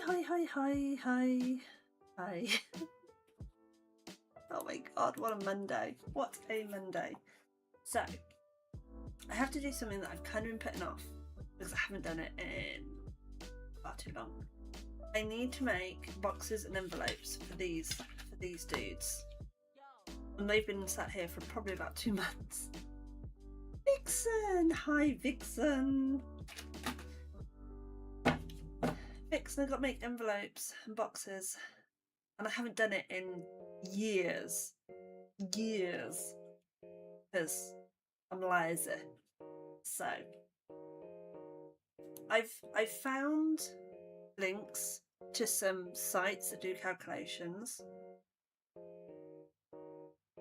Hi. Oh my god, what a Monday. What a Monday. So, I have to do something that I've kind of been putting off because I haven't done it in far too long. I need to make boxes and envelopes for these dudes. And they've been sat here for probably about 2 months. Vixen! Hi, Vixen! Vixen, I've got to make envelopes and boxes. And I haven't done it in years. Years. Because I'm lazy. So, I've found links to some sites that do calculations.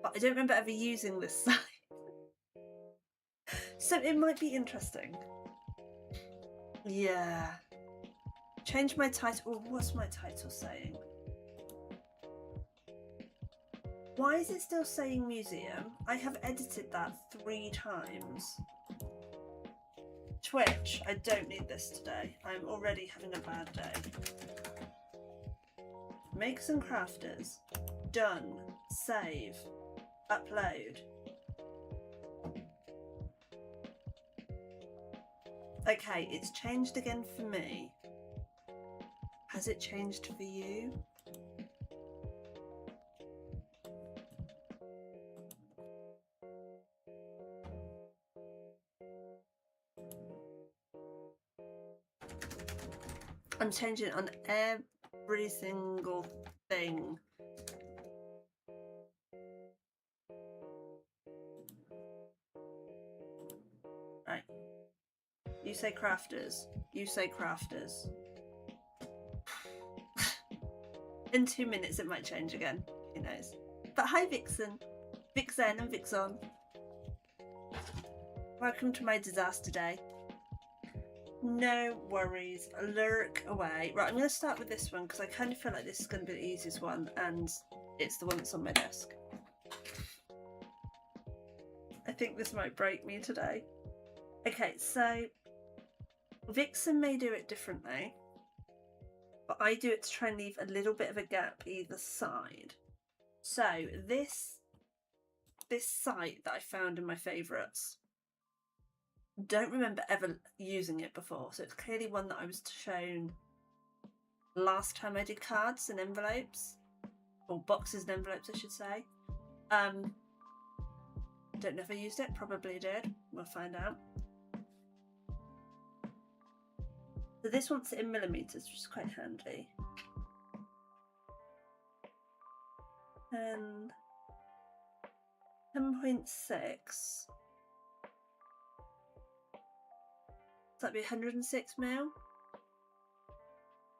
But I don't remember ever using this site. So it might be interesting. Yeah. Change my title. Oh, what's my title saying? Why is it still saying museum? I have edited that 3 times. Twitch, I don't need this today. I'm already having a bad day. Makers and crafters. Done. Save. Upload. Okay, it's changed again for me. Has it changed for you? I'm changing it on every single thing. Right. You say crafters. You say crafters. In 2 minutes it might change again. Who knows? But hi Vixen. Vixen and Vixon. Welcome to my disaster day. No worries. Lurk away. Right, I'm going to start with this one because I kind of feel like this is going to be the easiest one and it's the one that's on my desk. I think this might break me today. Okay, so Vixen may do it differently, but I do it to try and leave a little bit of a gap either side. So this site that I found in my favourites, don't remember ever using it before, so it's clearly one that I was shown last time I did cards and envelopes, or boxes and envelopes I should say. Don't know if I used it, probably did, we'll find out. So this one's in millimetres, which is quite handy. And 10.6. That'd be 106 mil.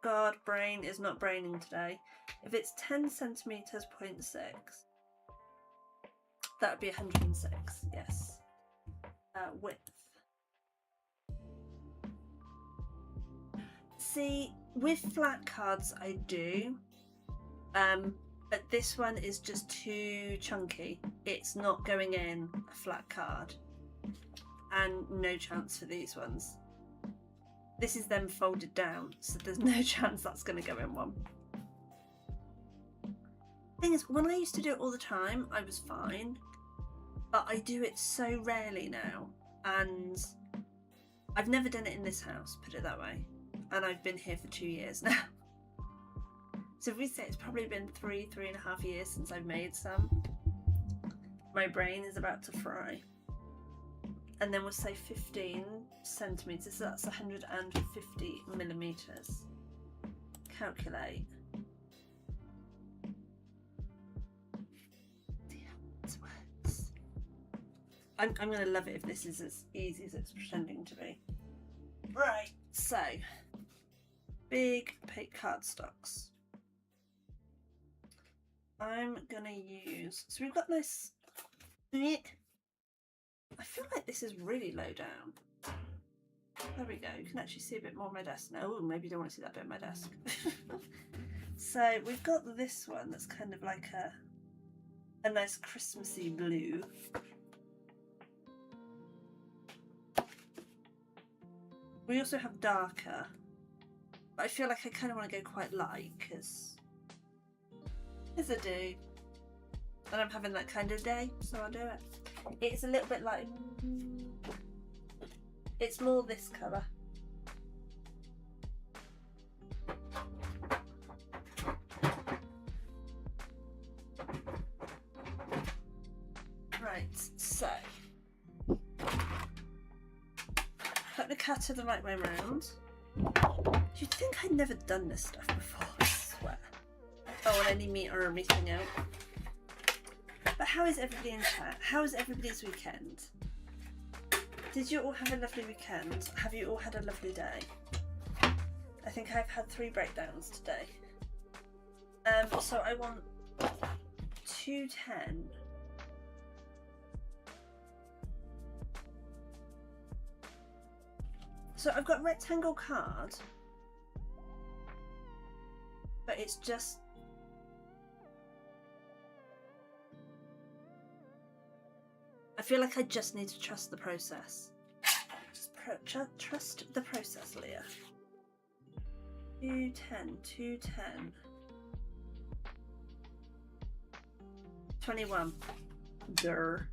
God, brain is not braining today. If it's 10 centimetres, 0.6. That would be 106, yes. Width. See, with flat cards I do, but this one is just too chunky. It's not going in a flat card. And no chance for these ones. This is then folded down, so there's no chance that's going to go in one. Thing is, when I used to do it all the time, I was fine. But I do it so rarely now. And I've never done it in this house, put it that way. And I've been here for 2 years now. So if we say it's probably been 3.5 years since I've made some. My brain is about to fry. And then we'll say 15 centimetres, so that's 150 millimetres. Calculate. I'm going to love it if this is as easy as it's pretending to be. Right, so big opaque cardstocks. I'm going to use, so we've got nice, I feel like this is really low down. There we go, you can actually see a bit more of my desk now. Oh, maybe you don't want to see that bit of my desk. So we've got this one that's kind of like a nice Christmassy blue. We also have darker, But I feel like I kind of want to go quite light because I do. And I'm having that kind of day, so I'll do it. It's a little bit like... It's more this colour. Right, so... Put the cutter the right way around. You'd think I'd never done this stuff before, I swear. Oh, and any meat or everything out. But how is everybody in chat? How is everybody's weekend? Did you all have a lovely weekend? Have you all had a lovely day? I think I've had 3 breakdowns today. So I want 210. So I've got rectangle card, but it's just... I feel like I just need to trust the process. Just trust the process, Leah. 210, 210. 21. Durr.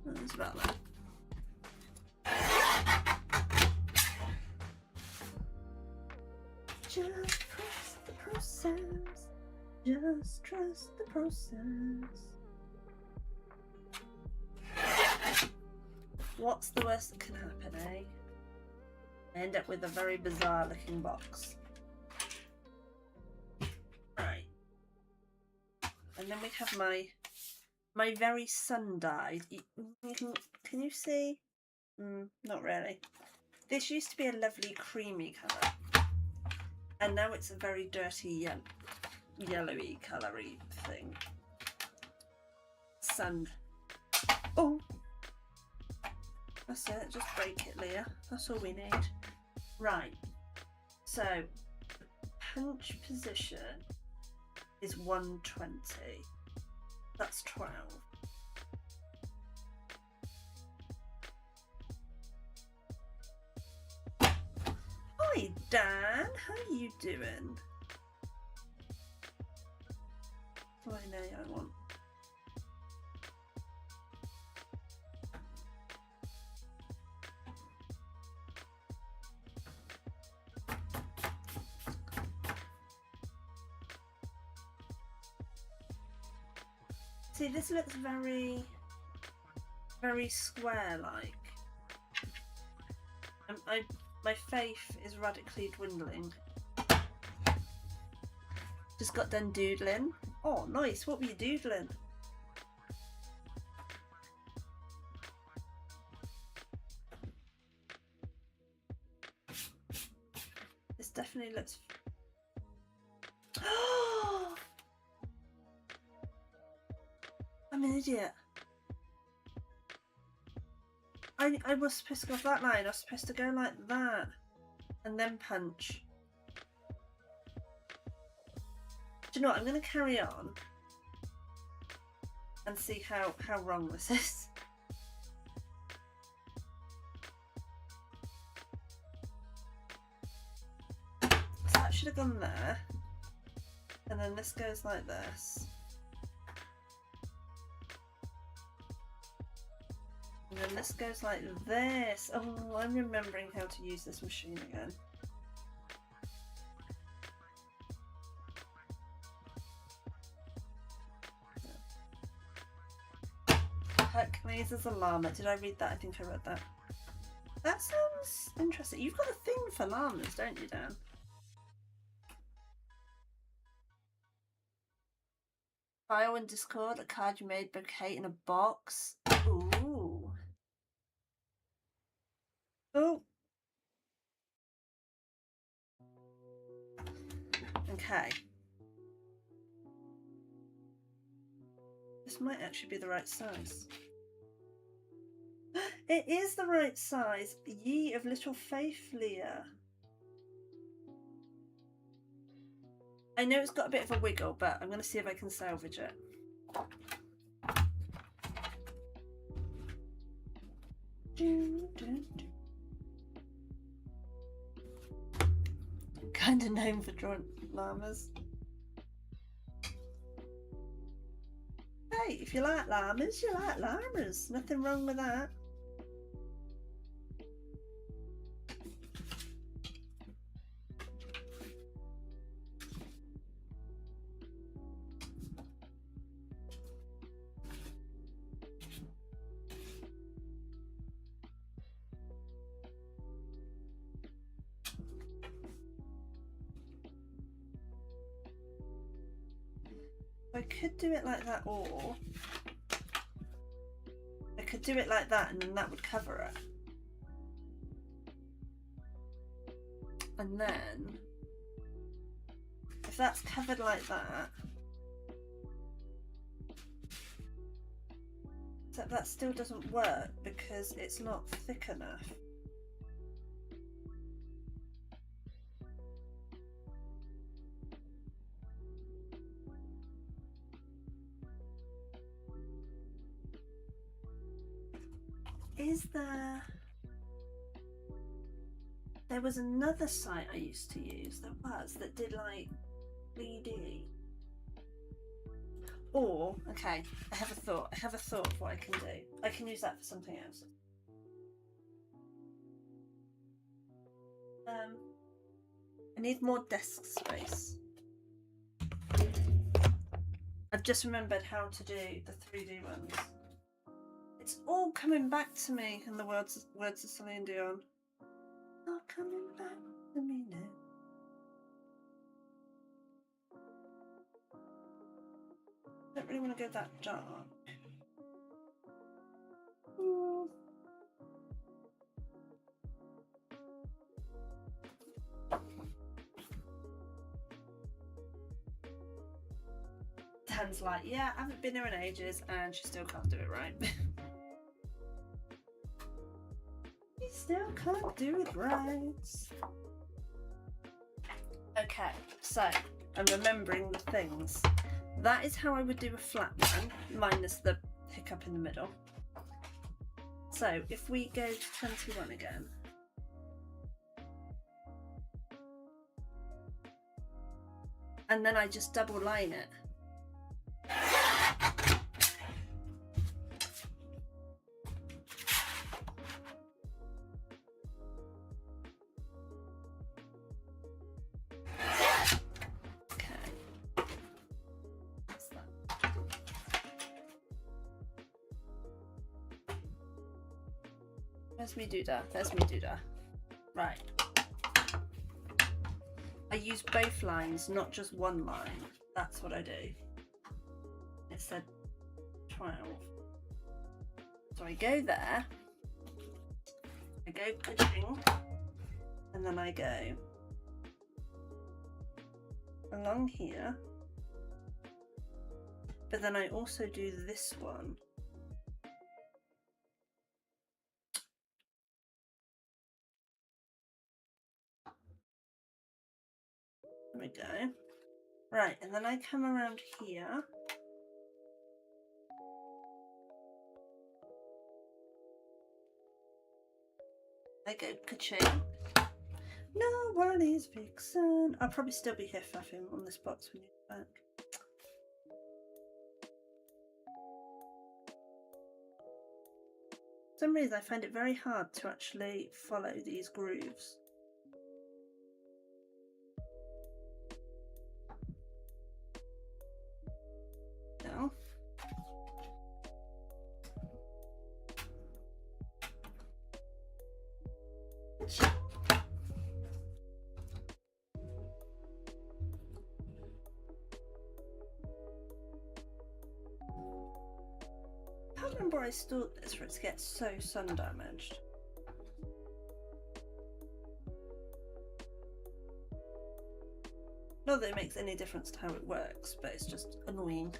That's about that. Just trust the process. Just trust the process. What's the worst that can happen, eh? I end up with a very bizarre looking box. Right. And then we have my very sun-dyed. Can you see? Not really. This used to be a lovely creamy colour. And now it's a very dirty yellowy coloury thing. Sun. Oh! That's it, just break it, Leah. That's all we need. Right. So, punch position is 120. That's 12. Hi Dan, how are you doing? What do I want? See, this looks very, very square-like. My faith is radically dwindling. Just got done doodling. Oh, nice. What were you doodling? This definitely looks... I'm an idiot. I was supposed to go off that line. I was supposed to go like that and then punch. Do you know what? I'm going to carry on and see how wrong this is. So that should have gone there, and then this goes like this. And then this goes like this. Oh, I'm remembering how to use this machine again. Hercules is a llama. Did I read that? I think I read that. That sounds interesting. You've got a thing for llamas, don't you, Dan? Bio in Discord, a card you made, bouquet in a box. Ooh. Oh. Okay. This might actually be the right size. It is the right size. Ye of little faith, Leah. I know it's got a bit of a wiggle, but I'm going to see if I can salvage it. Kind of known for drawing llamas. Hey, if you like llamas, you like llamas. Nothing wrong with that. I could do it like that, or I could do it like that and then that would cover it. And then, if that's covered like that, except that still doesn't work because it's not thick enough. There was another site I used to use that did like 3D. Or, okay, I have a thought of what I can do. I can use that for something else. I need more desk space. I've just remembered how to do the 3D ones. It's all coming back to me in the words of Celine Dion. All coming back to me now. I don't really want to go that dark. Dan's like, yeah, I haven't been here in ages and she still can't do it right. She still can't do it right. Okay, so I'm remembering the things. That is how I would do a flat one, minus the hiccup in the middle. So if we go to 21 again. And then I just double line it. There's me do that. Right. I use both lines, not just one line. That's what I do. It said 12. So I go there. I go pushing. And then I go along here. But then I also do this one. There we go. Right, and then I come around here. I go ka-ching. No worries, Vixen. I'll probably still be here faffing on this box when you get back. For some reason I find it very hard to actually follow these grooves. No. I can't remember I stored this for it to get so sun damaged. Not that it makes any difference to how it works, but it's just annoying.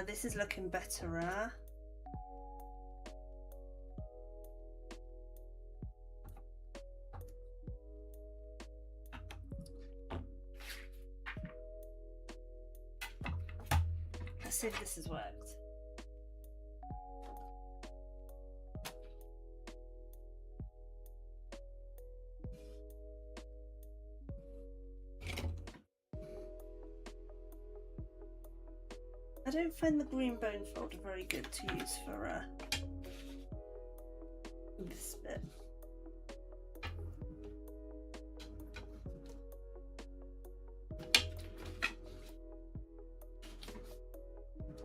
This is looking better. see if this has worked. I don't find the green bone folder very good to use for this bit.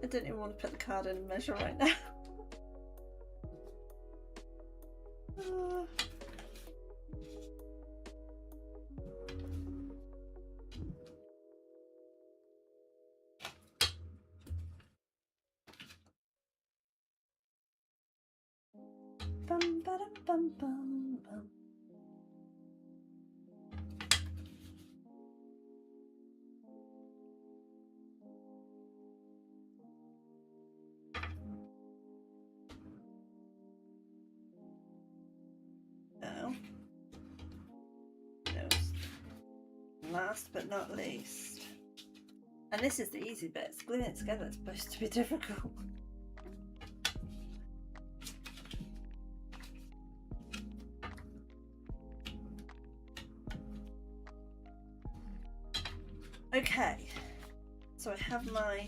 I don't even want to put the card in and measure right now. Bum, ba-dum, bum, bum, bum. Now, last but not least, and this is the easy bit, it's gluing it together, it's supposed to be difficult. Okay, so I have my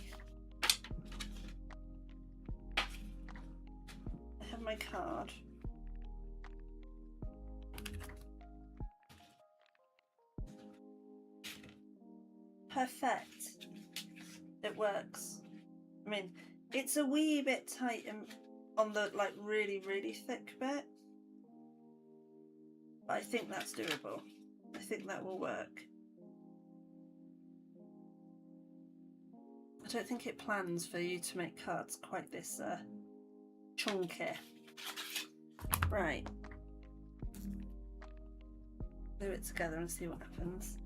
card. Perfect. It works. I mean, it's a wee bit tight on the like really, really thick bit, but I think that's doable. I think that will work. I don't think it plans for you to make cards quite this chunky. Right. Glue it together and see what happens.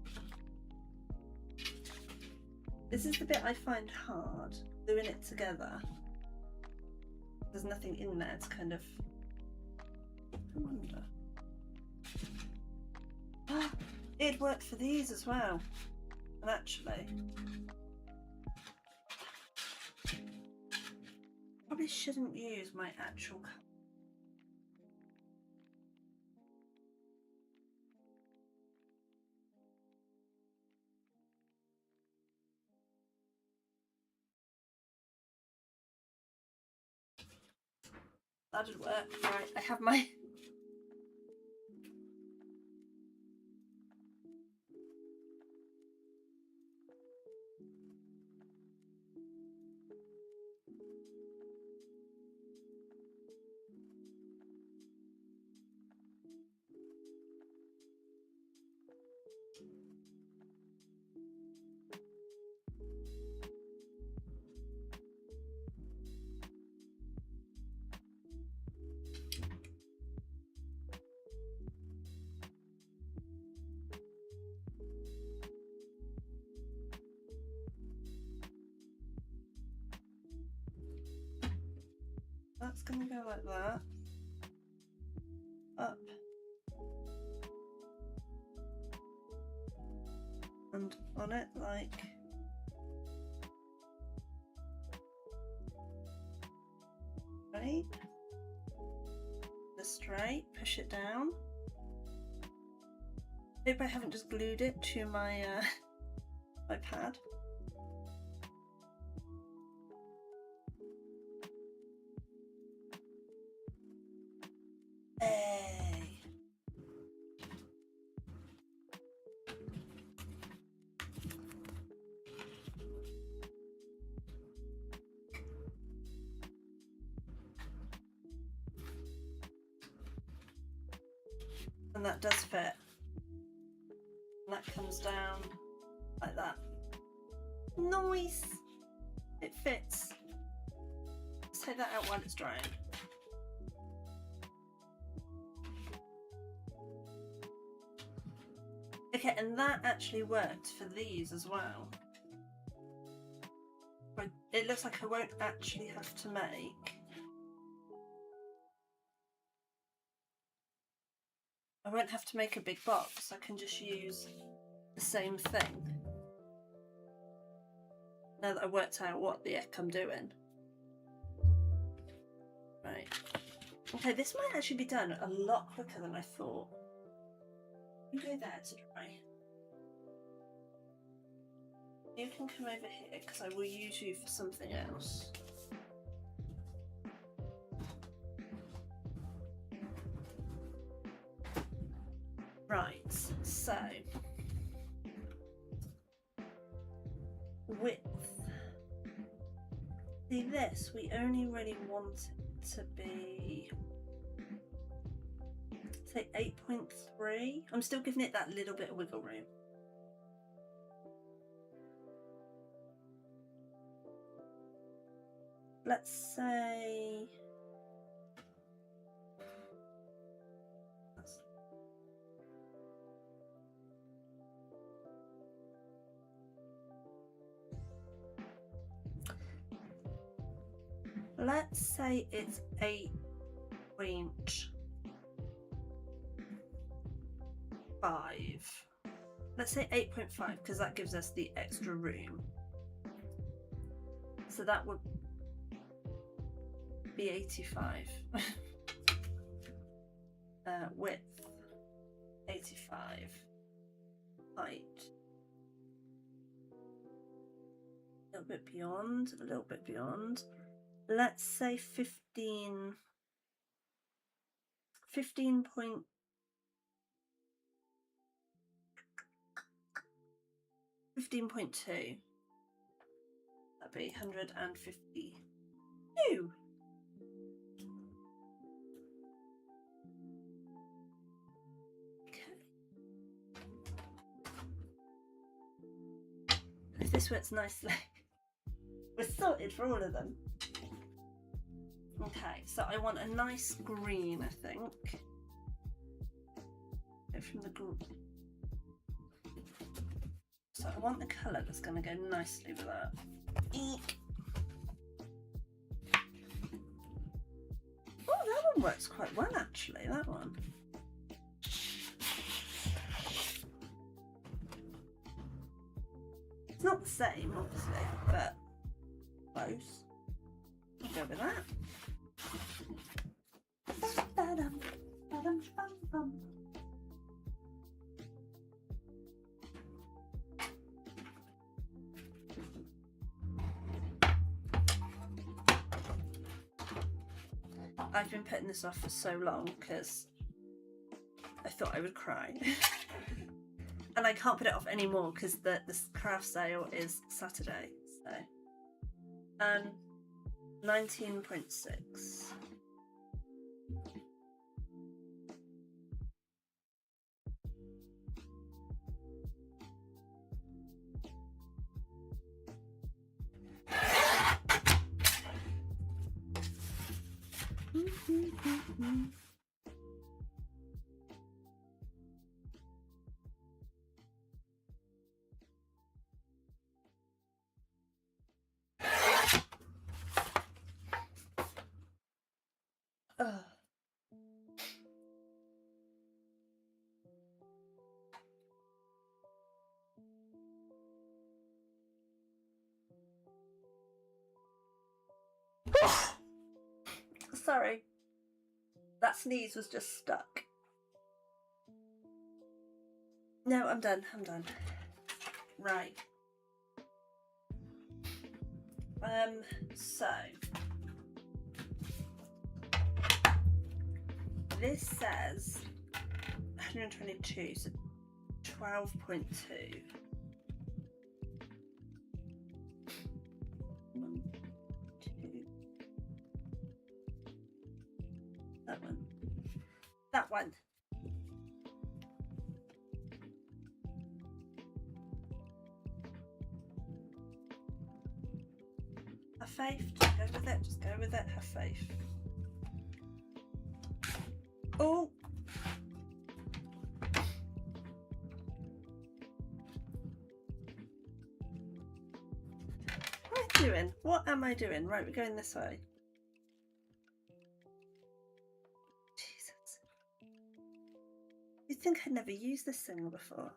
This is the bit I find hard, gluing it together. There's nothing in there to kind of... I wonder. Ah, it worked for these as well. And actually... probably shouldn't use my actual... That did work. Right, I have my... That's going to go like that. Up. And on it like... right. The straight, push it down. Hope I haven't just glued it to my my pad. Hey. And that does fit. And that comes down like that. Nice! It fits. Let's take that out while it's drying. Okay, and that actually worked for these as well. But it looks like I won't actually have to make... I won't have to make a big box. I can just use the same thing. Now that I worked out what the heck I'm doing. Right. Okay, this might actually be done a lot quicker than I thought. You go there to dry. You can come over here because I will use you for something else. Right, so width. See this, we only really want it to be, say 8.3. I'm still giving it that little bit of wiggle room. Let's say it's 8.5. Let's say 8.5 because that gives us the extra room. So that would be 85. Width 85. Height a little bit beyond. Let's say 15.2. That'd be 152. Okay. If this works nicely, we're sorted for all of them. Okay, so I want a nice green, I think. Go from the green. So I want the colour that's going to go nicely with that. Eek. Oh, that one works quite well actually, that one. It's not the same, obviously, but close. I'll go with that. I've been putting this off for so long because I thought I would cry. And I can't put it off anymore because the craft sale is Saturday. So 19.6. Sorry, that sneeze was just stuck. No, I'm done. Right. So this says 122, so 12.2. That one. Have faith. Just go with it. Have faith. Oh. What am I doing? Right, we're going this way. Jesus. You'd think I'd never used this thing before.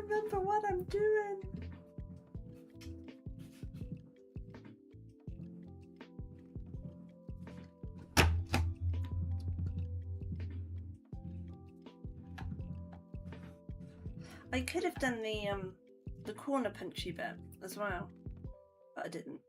remember what I'm doing. I could have done the corner punchy bit as well, but I didn't.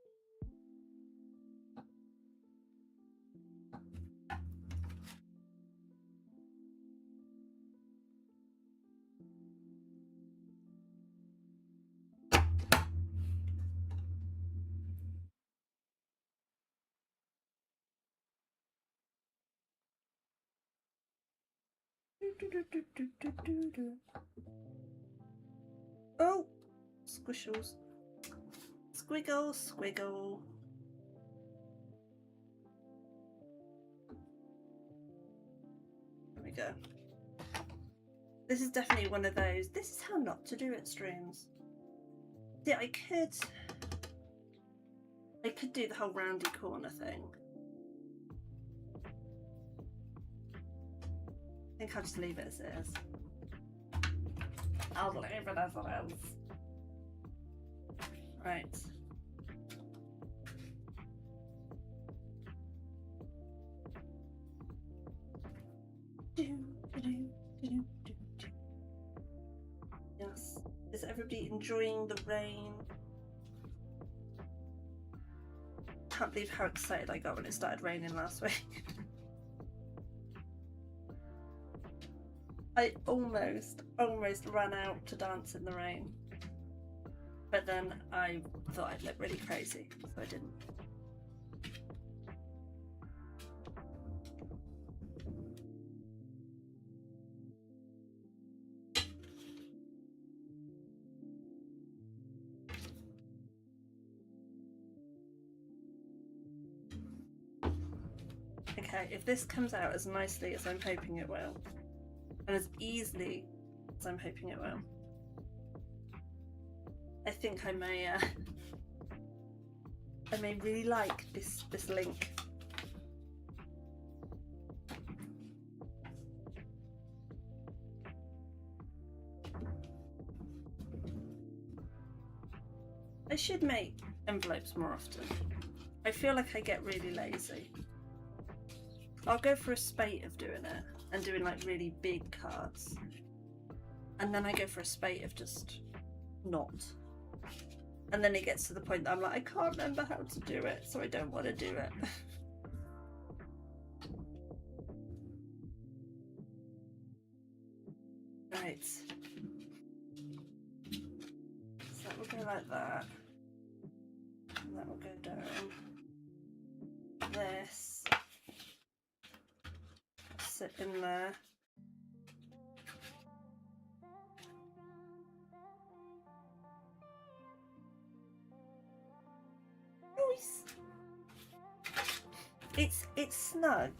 Oh, squishles. Squiggle, squiggle. There we go. This is definitely one of those. This is how not to do it streams. Yeah, I could do the whole roundy corner thing. I think I'll just leave it as it is. I'll leave it as it is. Right. Yes. Is everybody enjoying the rain? Can't believe how excited I got when it started raining last week. I almost ran out to dance in the rain. But then I thought I'd look really crazy, so I didn't. Okay, if this comes out as nicely as I'm hoping it will, and as easily as I'm hoping it will, I think I may really like this link. I should make envelopes more often. I feel like I get really lazy. I'll go for a spate of doing it and doing like really big cards, and then I go for a spate of just not. And then it gets to the point that I'm like, I can't remember how to do it, so I don't want to do it. Right. So that will go like that. And that will go down. This. Sit in there. Nice. It's snug,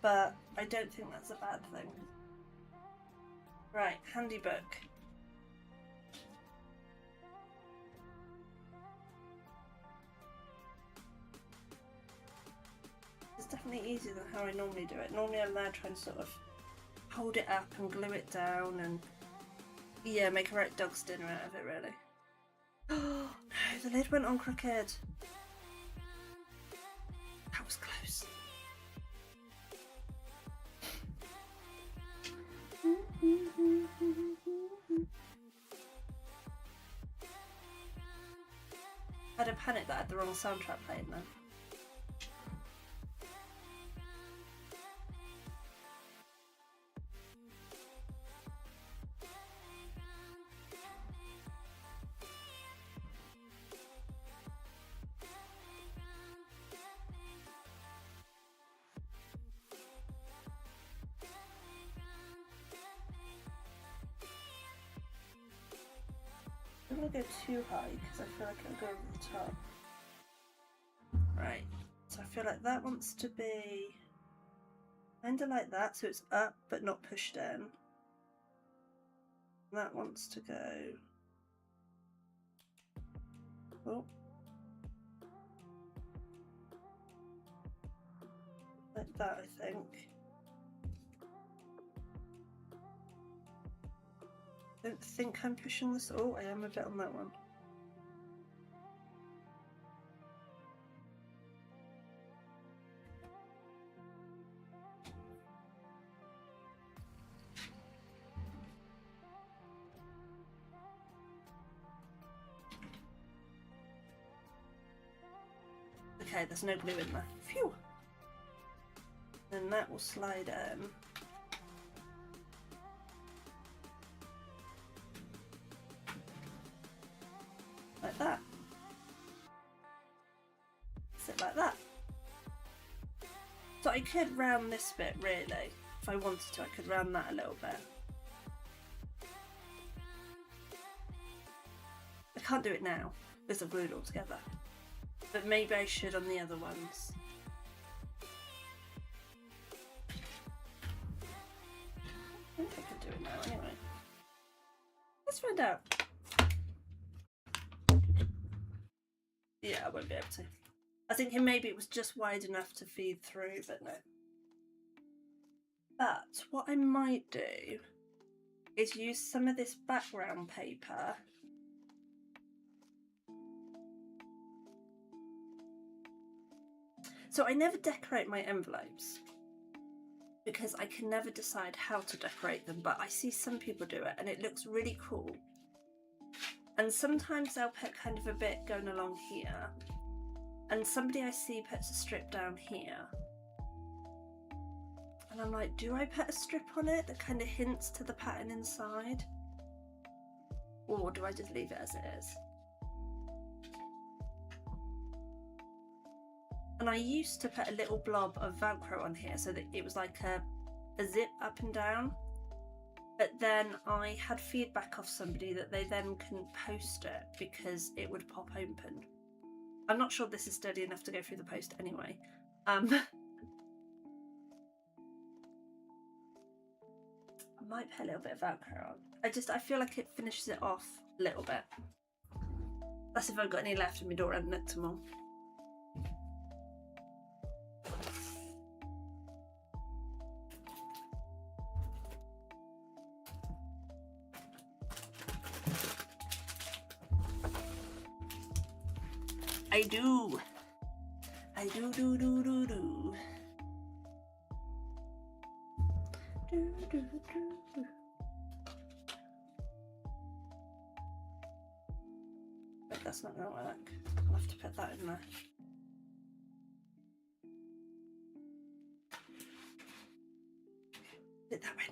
but I don't think that's a bad thing. Right, handy book. It's definitely easier than how I normally do it. Normally I'm there trying to sort of hold it up and glue it down and yeah, make a right dog's dinner out of it really. Oh no, the lid went on crooked. That was close. I had a panic that I had the wrong soundtrack playing then. I'm gonna go too high because I feel like it'll go over the top. Right, so I feel like that wants to be kind of like that, so it's up but not pushed in. That wants to go. Oh. Like that, I think. don't think I'm pushing this. Oh, I am a bit on that one. Okay, there's no glue in there. Phew! Then that will slide in. Like that. Sit like that. So I could round this bit really. If I wanted to, I could round that a little bit. I can't do it now because I've glued it all together. But maybe I should on the other ones. I think I could do it now anyway. Let's find out. Yeah, I won't be able to. I was thinking maybe it was just wide enough to feed through, but no. But what I might do is use some of this background paper . So I never decorate my envelopes because I can never decide how to decorate them, but I see some people do it and it looks really cool. And sometimes they'll put kind of a bit going along here, and somebody I see puts a strip down here. And I'm like, do I put a strip on it that kind of hints to the pattern inside? Or do I just leave it as it is? And I used to put a little blob of Velcro on here so that it was like a zip up and down. But then I had feedback off somebody that they then couldn't post it because it would pop open. I'm not sure this is sturdy enough to go through the post anyway. I might put a little bit of Velcro on. I feel like it finishes it off a little bit. That's if I've got any left in my door and next tomorrow. I do. But that's not gonna work. I'll have to put that in there. Put it that way.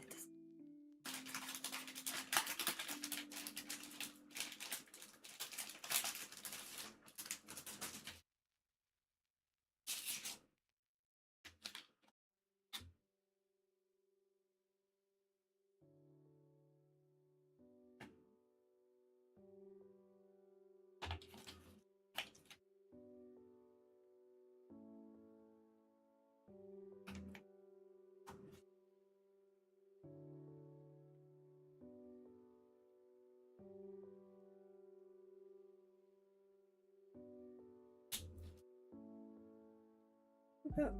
About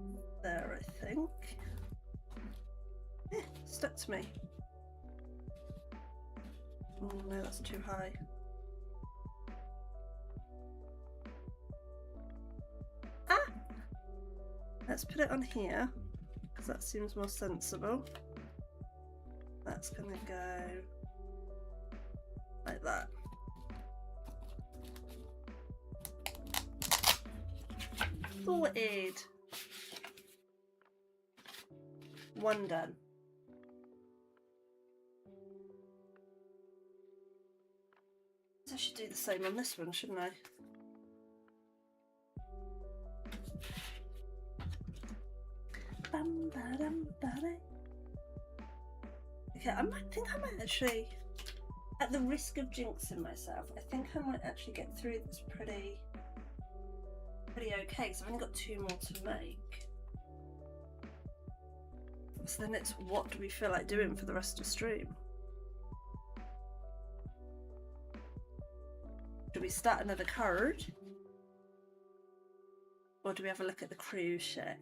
there, I think. Stuck to me. Oh no, that's too high. Ah! Let's put it on here because that seems more sensible. That's gonna go like that. Sorted. One done. I should do the same on this one, shouldn't I? Okay, I think I might actually, at the risk of jinxing myself, I think I might actually get through this pretty okay, because I've only got 2 more to make. So then it's, what do we feel like doing for the rest of the stream? Do we start another card? Or do we have a look at the crochet?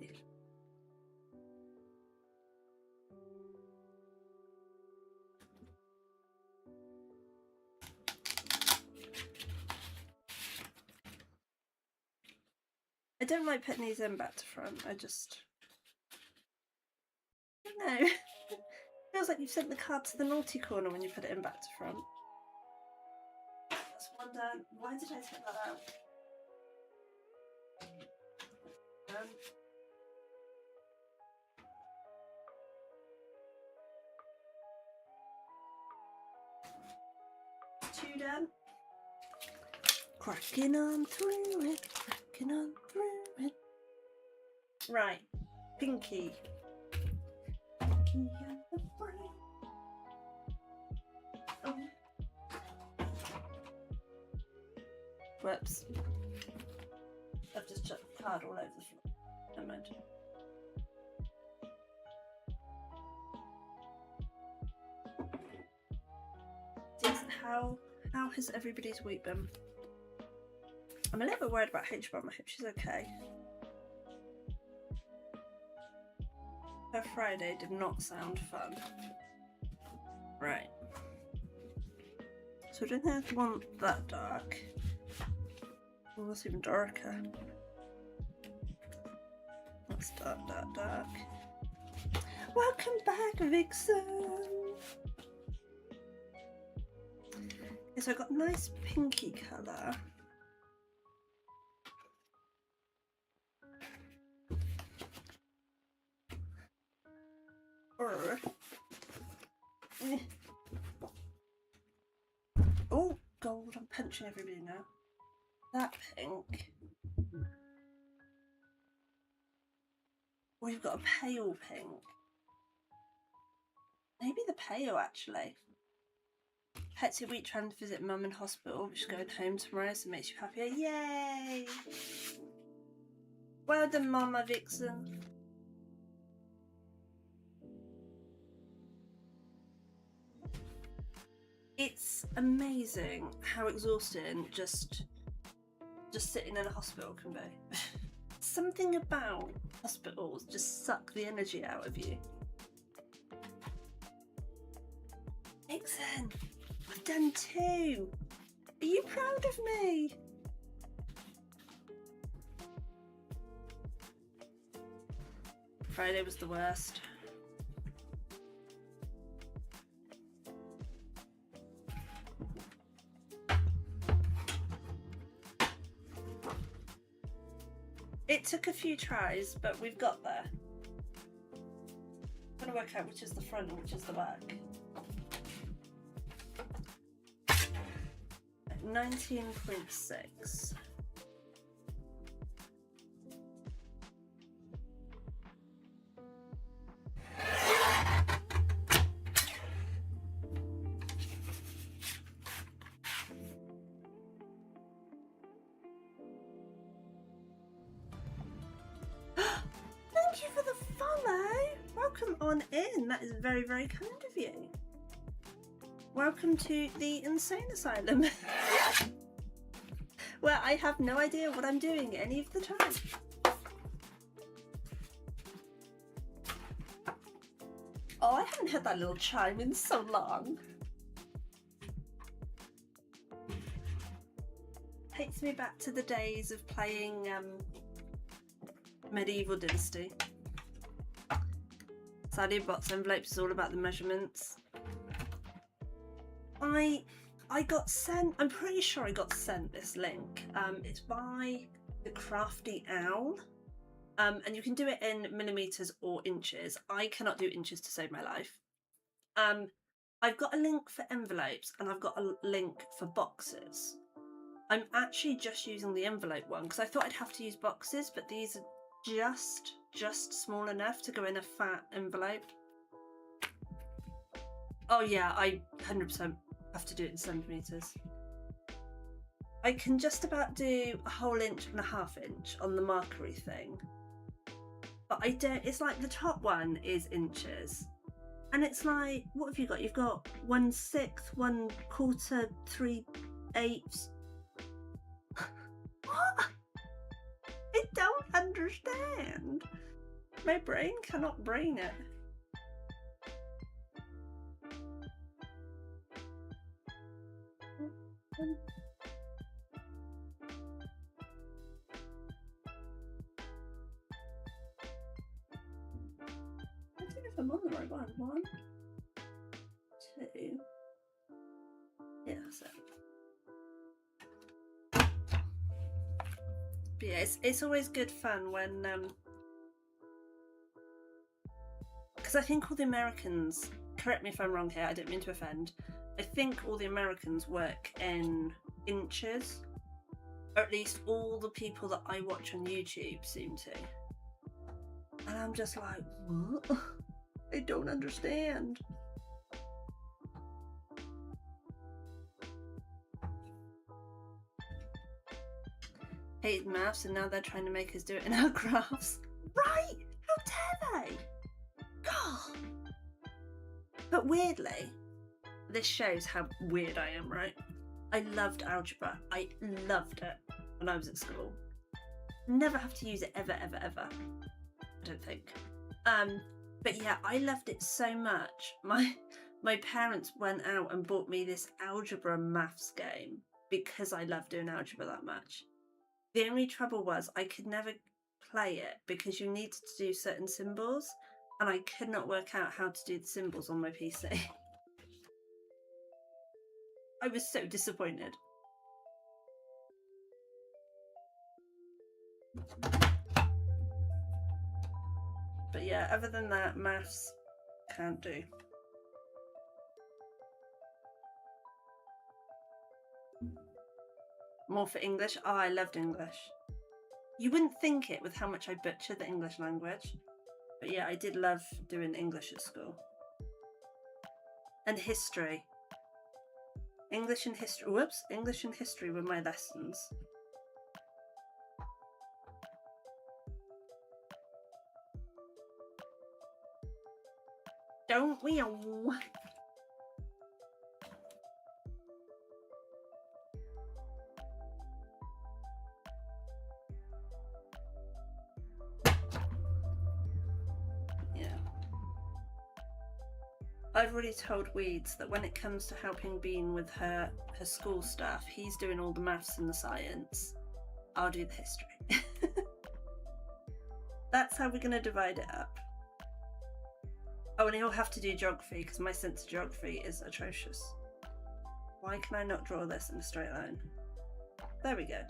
don't like putting these in back to front. I don't know. Feels like you've sent the card to the naughty corner when you put it in back to front. That's one done. Why did I take that out? Two done. Cracking on through it, cracking on through it. Right, Pinky. Pinky and the brain. Oh. Whoops. I've just chucked the card all over the floor. Never mind. How has everybody's week been? I'm a little bit worried about H-Bomb. I hope she's okay. Her Friday did not sound fun. Right. So I don't think I want that dark. Oh, that's even darker. That's dark, dark, dark. Welcome back, Vixen! Okay, so I got a nice pinky colour. Oh, gold, I'm punching everybody now. That pink. We've got a pale pink. Maybe the pale, actually. Hectic week trying to visit mum in hospital. She's going home tomorrow, so it makes you happier. Yay! Well done, Mama Vixen. It's amazing how exhausting just sitting in a hospital can be. Something about hospitals just suck the energy out of you. Vixen, I've done 2. Are you proud of me? Friday was the worst. It took a few tries, but we've got there. I'm going to work out which is the front and which is the back. 19.6. Thank you for the follow. Welcome on in. That is very, very kind of you. Welcome to the insane asylum. Where I have no idea what I'm doing any of the time. Oh, I haven't had that little chime in so long. Takes me back to the days of playing Medieval Dynasty. Sadly, box envelopes is all about the measurements. I got sent, I'm pretty sure I got sent this link. It's by the Crafty Owl. And you can do it in millimeters or inches. I cannot do inches to save my life. I've got a link for envelopes and I've got a link for boxes. I'm actually just using the envelope one because I thought I'd have to use boxes, but these are just small enough to go in a fat envelope. Oh yeah, I 100% have to do it in centimeters. I can just about do a whole inch and a half inch on the markery thing. But I don't, it's like the top one is inches. And it's like, what have you got? You've got 1/6, 1/4, 3/8. What? I don't understand. My brain cannot brain it. 1, 1, 2. Yeah, that's it. But yeah, it's always good fun when because I think all the Americans, correct me if I'm wrong here, I don't mean to offend, I think all the Americans work in inches, or at least all the people that I watch on YouTube seem to. And I'm just like, what? I don't understand. Hated maths, and now they're trying to make us do it in our graphs. Right? How dare they? God. But weirdly, this shows how weird I am, right? I loved algebra. I loved it when I was at school. Never have to use it ever, ever, ever. I don't think. But yeah, I loved it so much. My parents went out and bought me this algebra maths game because I loved doing algebra that much. The only trouble was I could never play it because you needed to do certain symbols, and I could not work out how to do the symbols on my PC. I was so disappointed. But yeah, other than that, maths can't do. More for English. Oh, I loved English. You wouldn't think it with how much I butchered the English language. But yeah, I did love doing English at school. And history. English and history. Whoops. English and history were my lessons. Don't we all? I've already told Weeds that when it comes to helping Bean with her school stuff, he's doing all the maths and the science. I'll do the history. That's how we're going to divide it up. Oh, and he'll have to do geography because my sense of geography is atrocious. Why can I not draw this in a straight line? There we go.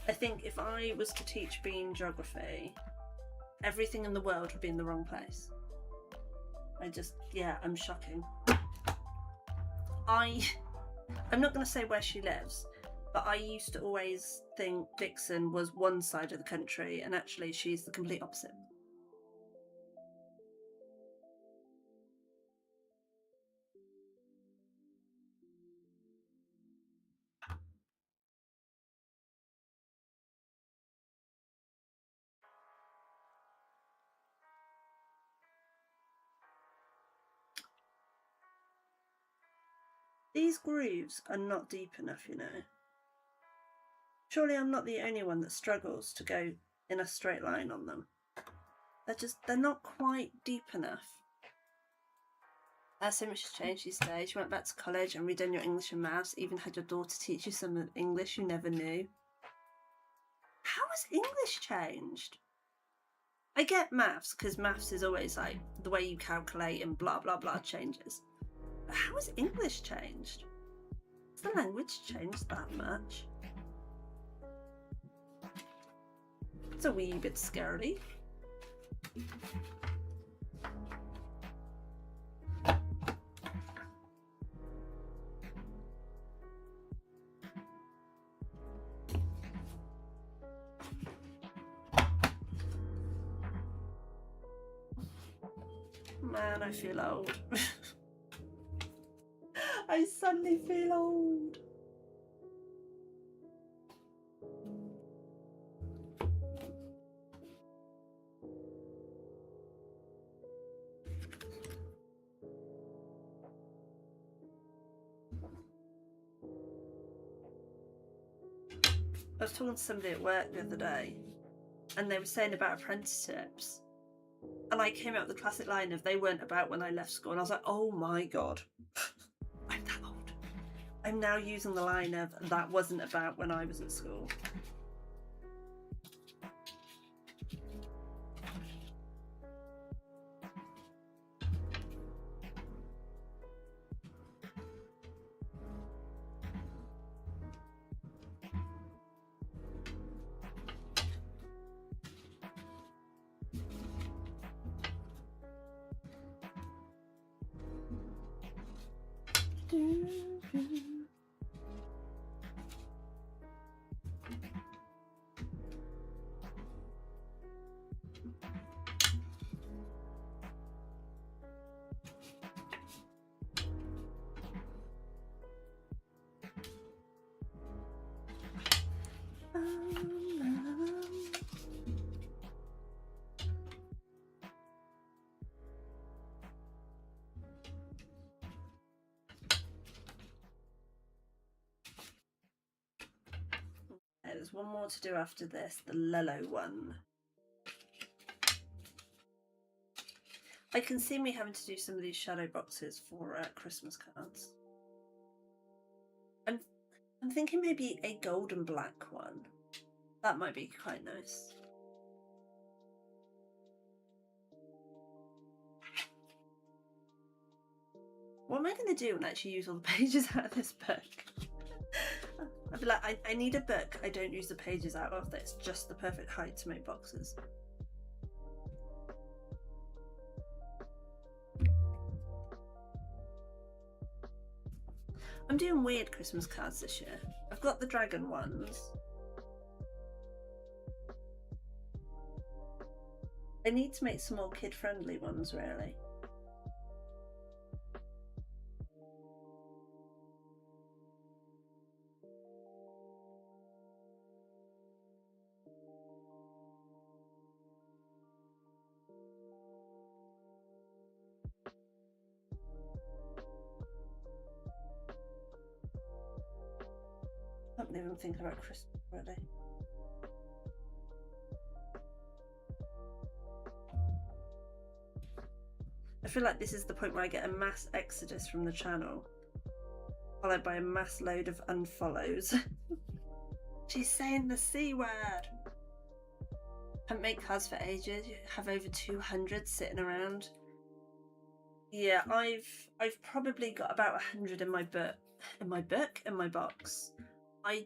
I think if I was to teach Bean geography, everything in the world would be in the wrong place. I'm shocking. I'm not going to say where she lives, but I used to always think Vixen was one side of the country, and actually she's the complete opposite. These grooves are not deep enough, you know. Surely I'm not the only one that struggles to go in a straight line on them. They're not quite deep enough. So much has changed these days. You went back to college and redone your English and maths, even had your daughter teach you some English you never knew. How has English changed? I get maths, because maths is always like the way you calculate and blah blah blah changes. But how has English changed? Has the language changed that much? It's a wee bit scary. Man, I feel old. I suddenly feel old. I was talking to somebody at work the other day, and they were saying about apprenticeships. And I came out with the classic line of they weren't about when I left school, and I was like, oh my god, I'm that old. I'm now using the line of that wasn't about when I was at school. There's one more to do after this, the Lello one. I can see me having to do some of these shadow boxes for Christmas cards. I'm thinking maybe a gold and black one. That might be quite nice. What am I going to do and actually use all the pages out of this book? I'd be like, I need a book I don't use the pages out of that's just the perfect height to make boxes. I'm doing weird Christmas cards this year. I've got the dragon ones. I need to make some more kid-friendly ones, really. I don't even think about Christmas already. I feel like this is the point where I get a mass exodus from the channel, followed by a mass load of unfollows. She's saying the C word. Haven't made cards for ages. You have over 200 sitting around. Yeah, I've probably got about 100 in my box. I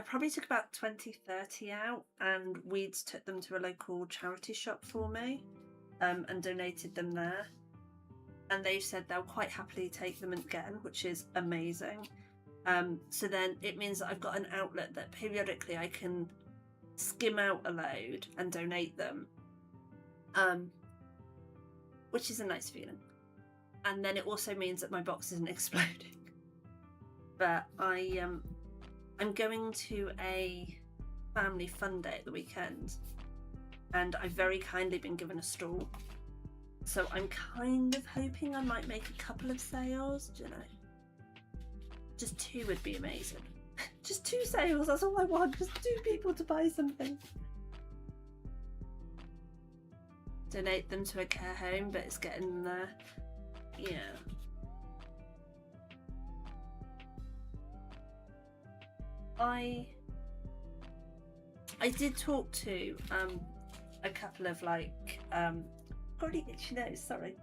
probably took about 20, 30 out, and Weeds took them to a local charity shop for me. And donated them there, and they've said they'll quite happily take them again, which is amazing. So then it means that I've got an outlet that periodically I can skim out a load and donate them, which is a nice feeling. And then it also means that my box isn't exploding. But I'm going to a family fun day at the weekend, and I've very kindly been given a stall, so I'm kind of hoping I might make a couple of sales. Do you know, just 2 would be amazing. Just 2 sales, that's all I want. Just 2 people to buy something. Donate them to a care home, but it's getting there. Yeah. I did talk to a couple of already itchy nose, sorry.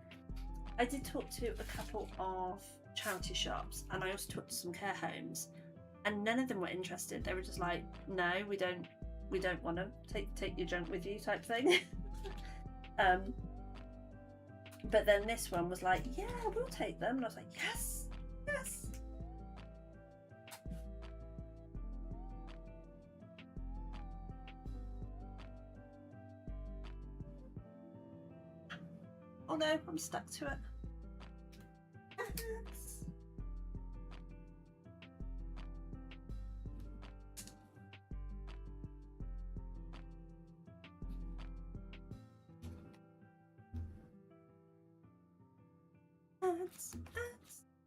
I did talk to a couple of charity shops, and I also talked to some care homes, and none of them were interested. They were just like, no, we don't want to take your junk with you type thing. But then this one was like, yeah, we'll take them, and I was like, yes. Oh no, I'm stuck to it.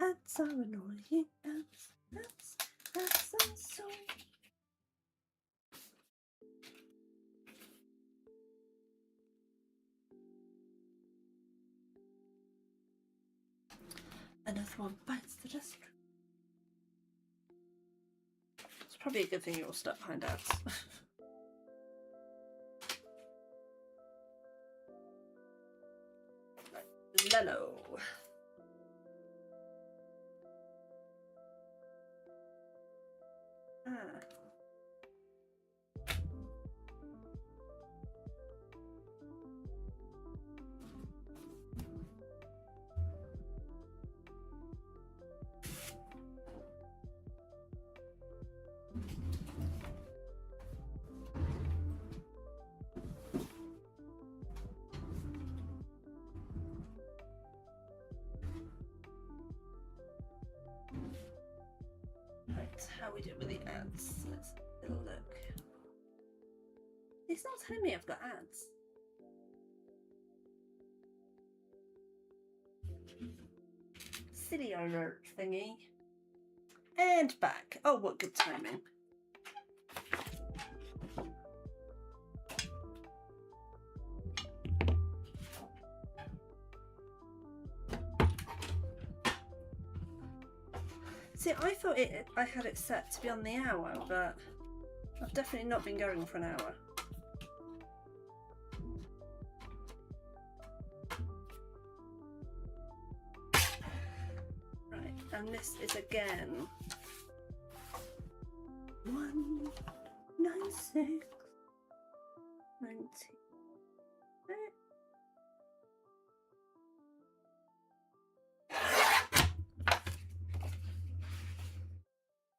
Ants are annoying. Ants are so. Another one bites the dust. probably a good thing you're all stuck behind ads. Lello. Ah. Right, how we do with the ads? Let's have a little look. It's not telling me I've got ads. City alert thingy. And back. Oh, what good timing. See, I thought I had it set to be on the hour, but I've definitely not been going for an hour. Right, and this is again 196 90.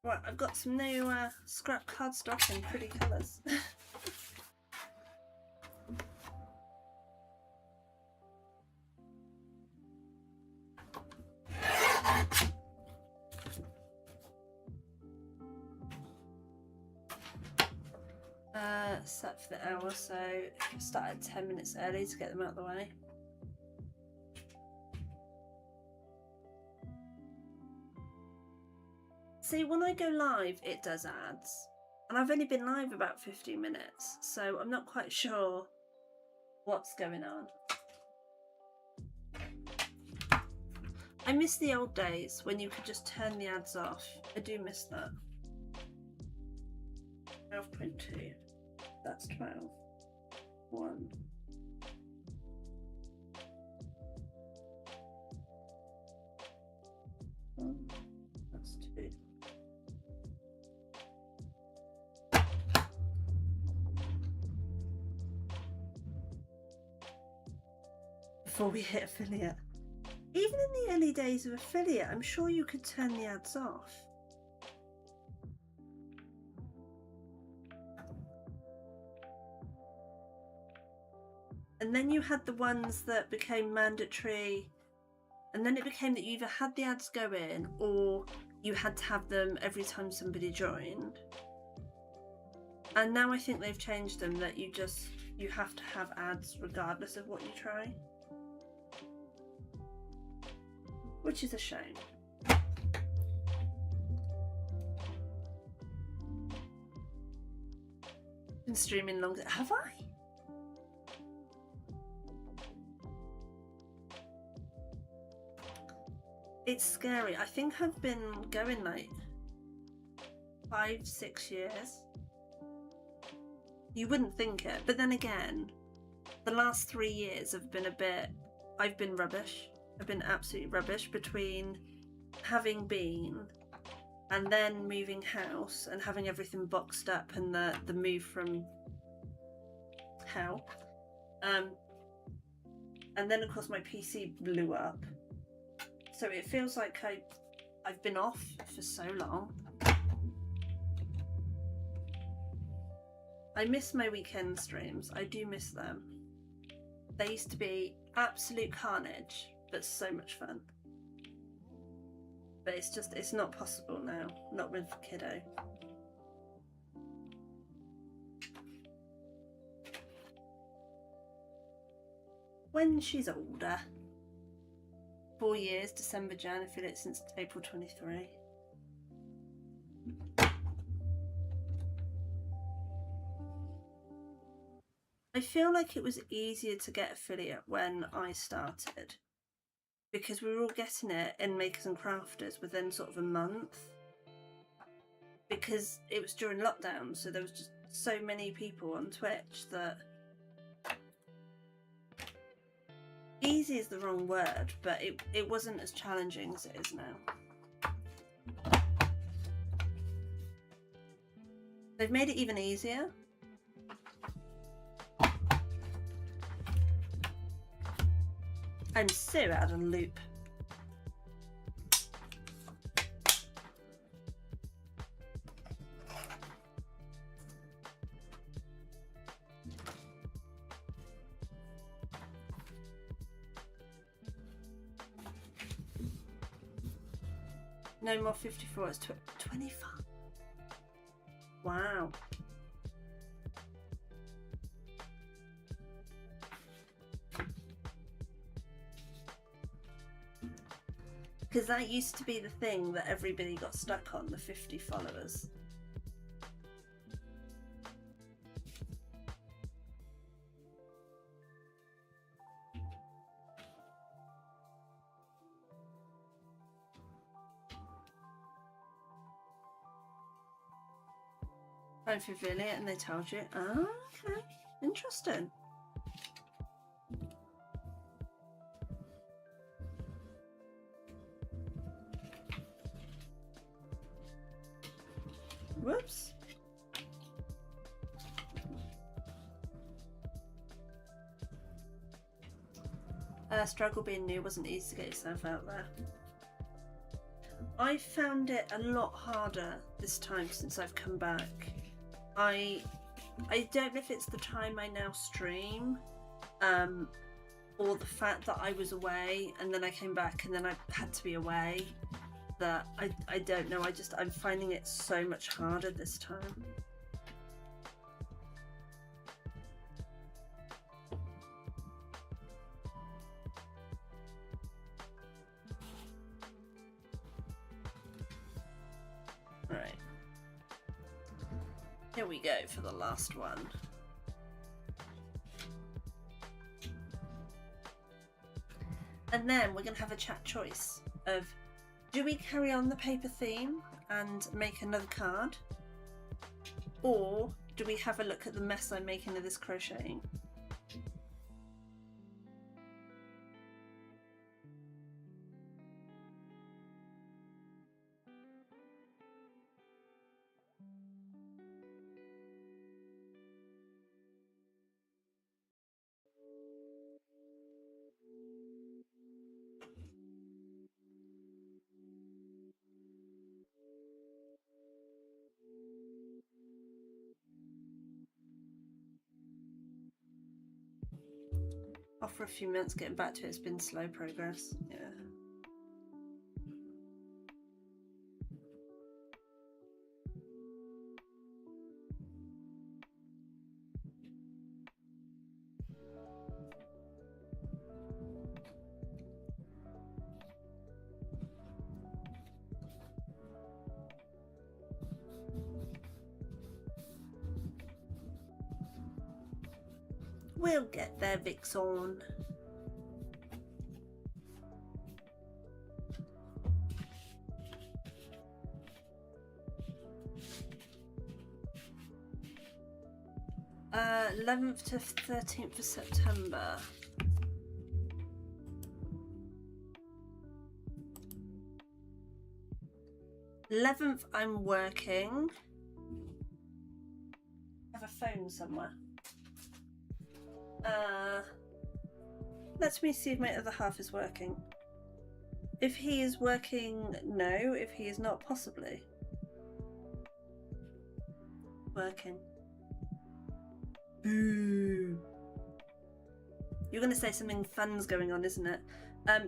Right, I've got some new scrap cardstock in pretty colours. Set for the hour, so I started 10 minutes early to get them out of the way. See, when I go live, it does ads. And I've only been live about 15 minutes, so I'm not quite sure what's going on. I miss the old days when you could just turn the ads off. I do miss that. 12.2. That's 12. 1. That's 2. Before we hit affiliate. Even in the early days of affiliate, I'm sure you could turn the ads off. And then you had the ones that became mandatory, and then it became that you either had the ads go in or you had to have them every time somebody joined. And now I think they've changed them that you have to have ads regardless of what you try. Which is a shame. Been streaming longer. Have I? It's scary. I think I've been going like 5-6 years. You wouldn't think it, but then again, the last 3 years have been I've been rubbish. I've been absolutely rubbish between having been and then moving house and having everything boxed up and the move from hell. And then of course my PC blew up. So it feels like I've been off for so long. I miss my weekend streams. I do miss them. They used to be absolute carnage, but so much fun. But it's not possible now. Not with kiddo. When she's older. 4 years, December, Jan, affiliate since April 23. I feel like it was easier to get affiliate when I started because we were all getting it in Makers and Crafters within sort of a month because it was during lockdown, so there was just so many people on Twitch that easy is the wrong word, but it wasn't as challenging as it is now. They've made it even easier. I'm so out of loop. No more 54, it's 25. Wow. Because that used to be the thing that everybody got stuck on, the 50 followers. Time for affiliate, and they told you. Oh, okay. Interesting. Whoops. Struggle being new wasn't easy to get yourself out there. I found it a lot harder this time since I've come back. I don't know if it's the time I now stream, or the fact that I was away and then I came back and then I had to be away, that I don't know, I'm finding it so much harder this time. Right. Here we go for the last one. And then we're going to have a chat choice of, do we carry on the paper theme and make another card? Or do we have a look at the mess I'm making of this crocheting? Off for a few minutes, getting back to it, it's been slow progress. Yeah. We'll get there, Vixen. Uh, 11th to 13th of September. I'm working. I have a phone somewhere. Let me see if my other half is working. If he is working, no. If he is not, possibly. Working. Boo. You're going to say something fun's going on, isn't it?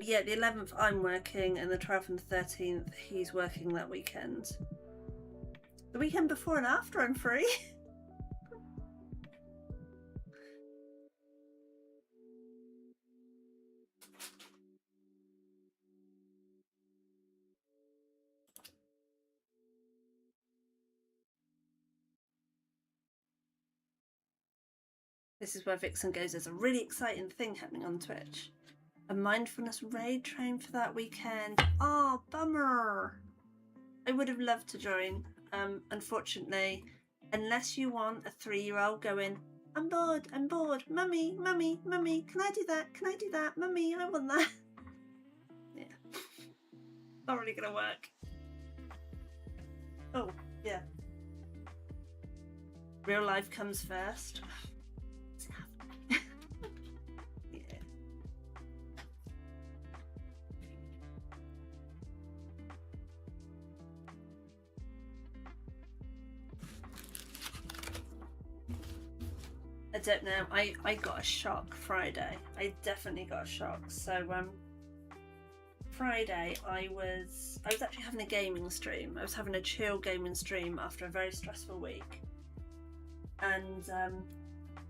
Yeah, the 11th I'm working, and the 12th and the 13th he's working that weekend. The weekend before and after I'm free. This is where Vixen goes, there's a really exciting thing happening on Twitch. A mindfulness raid train for that weekend. Oh, bummer. I would have loved to join. unfortunately, unless you want a 3-year-old going, I'm bored, mummy, mummy, mummy, can I do that, mummy, I want that. Yeah, not really gonna work. Oh, yeah. Real life comes first. Yeah. I don't know. I got a shock Friday. I definitely got a shock. So Friday I was actually having a gaming stream. I was having a chill gaming stream after a very stressful week. And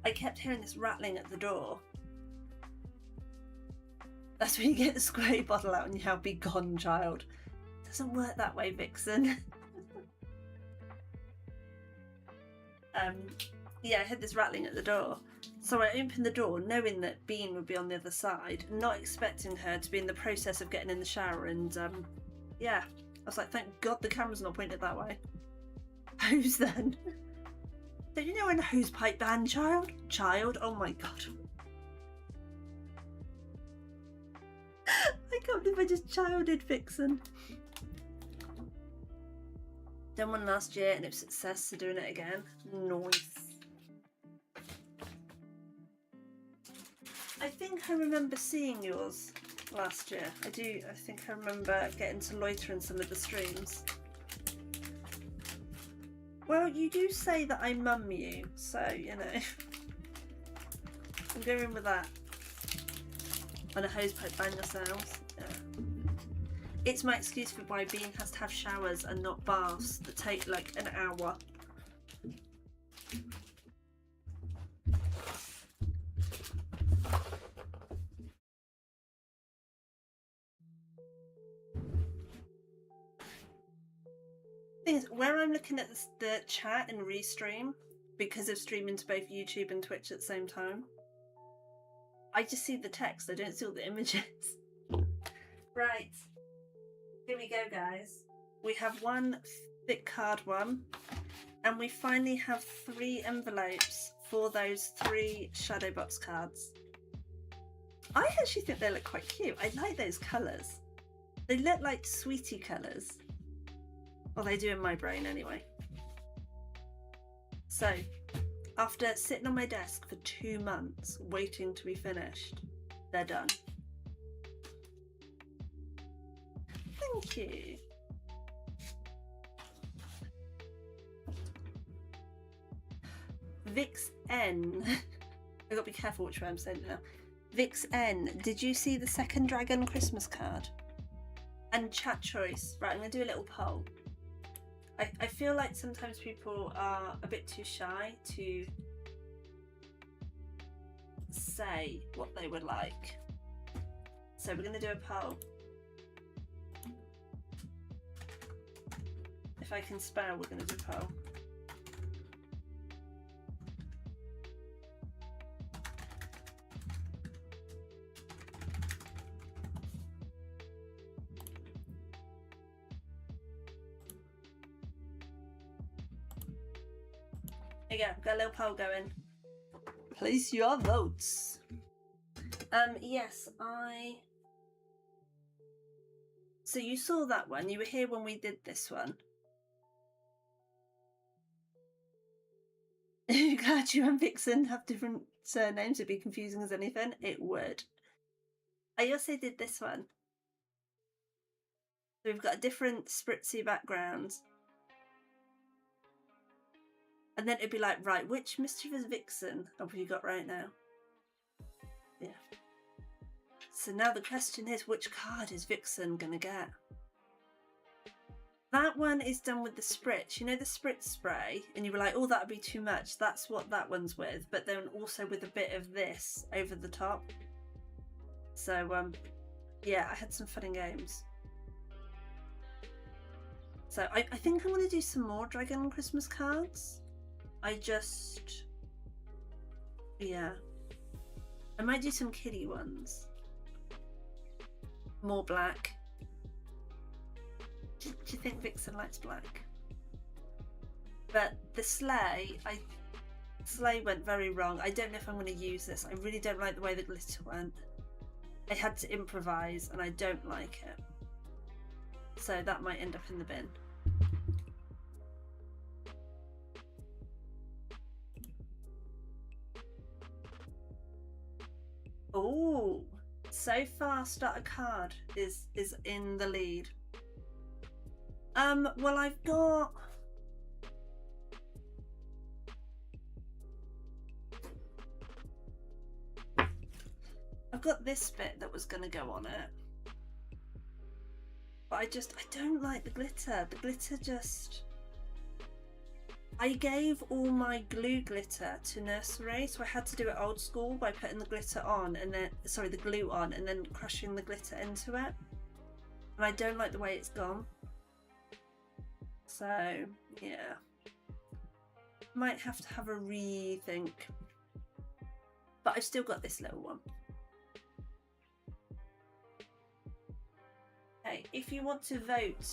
I kept hearing this rattling at the door. That's when you get the spray bottle out and you have "Be gone, child." It doesn't work that way, Vixen. Yeah, I heard this rattling at the door. So I opened the door knowing that Bean would be on the other side, not expecting her to be in the process of getting in the shower, and yeah. I was like, thank God the camera's not pointed that way. Hose then. Don't you know when a hose pipe ban, child? Child? Oh my God. I can't believe I just childed Vixen. Done one last year and it was success, so doing it again. Nice. I think I remember seeing yours last year. I think I remember getting to loiter in some of the streams. Well, you do say that I mum you, so, you know. I'm going with that. On a hosepipe ban yourselves. Yeah. It's my excuse for why Bean has to have showers and not baths that take like an hour. Thing is, where I'm looking at the chat and restream, because of streaming to both YouTube and Twitch at the same time, I just see the text, I don't see all the images. Right. Here we go, guys. We have one thick card one, and we finally have 3 envelopes for those 3 shadow box cards. I actually think they look quite cute. I like those colours. They look like sweetie colours. Well, they do in my brain anyway. So, after sitting on my desk for 2 months waiting to be finished, they're done. Thank you. Vix N. I gotta be careful which way I'm saying it now. Vix N, did you see the second dragon Christmas card? And chat choice. Right, I'm gonna do a little poll. I feel like sometimes people are a bit too shy to say what they would like. So we're gonna do a poll. If I can spell, we're gonna do a poll. There you go, got a little poll going. Place your votes. Yes, So you saw that one, you were here when we did this one. Glad you and Vixen have different surnames, it'd be confusing as anything. It would. I also did this one. So we've got a different spritzy background. And then it'd be like, right, which mischievous Vixen have we got right now? Yeah. So now the question is, which card is Vixen gonna get? That one is done with the spritz. You know the spritz spray? And you were like, oh, that would be too much. That's what that one's with. But then also with a bit of this over the top. So, yeah, I had some fun and games. So I think I'm going to do some more Dragon Christmas cards. Yeah. I might do some kiddie ones. More black. Do you think Vixen likes black? But the sleigh went very wrong. I don't know if I'm going to use this. I really don't like the way the glitter went. I had to improvise and I don't like it. So that might end up in the bin. Oh, so far Starter Card is in the lead. Well, I've got this bit that was going to go on it, but I don't like the glitter. The glitter just... I gave all my glue glitter to nursery, so I had to do it old school by putting the glitter on and then, sorry, the glue on and then crushing the glitter into it. And I don't like the way it's gone. So, yeah. Might have to have a rethink. But I've still got this little one. Okay, if you want to vote,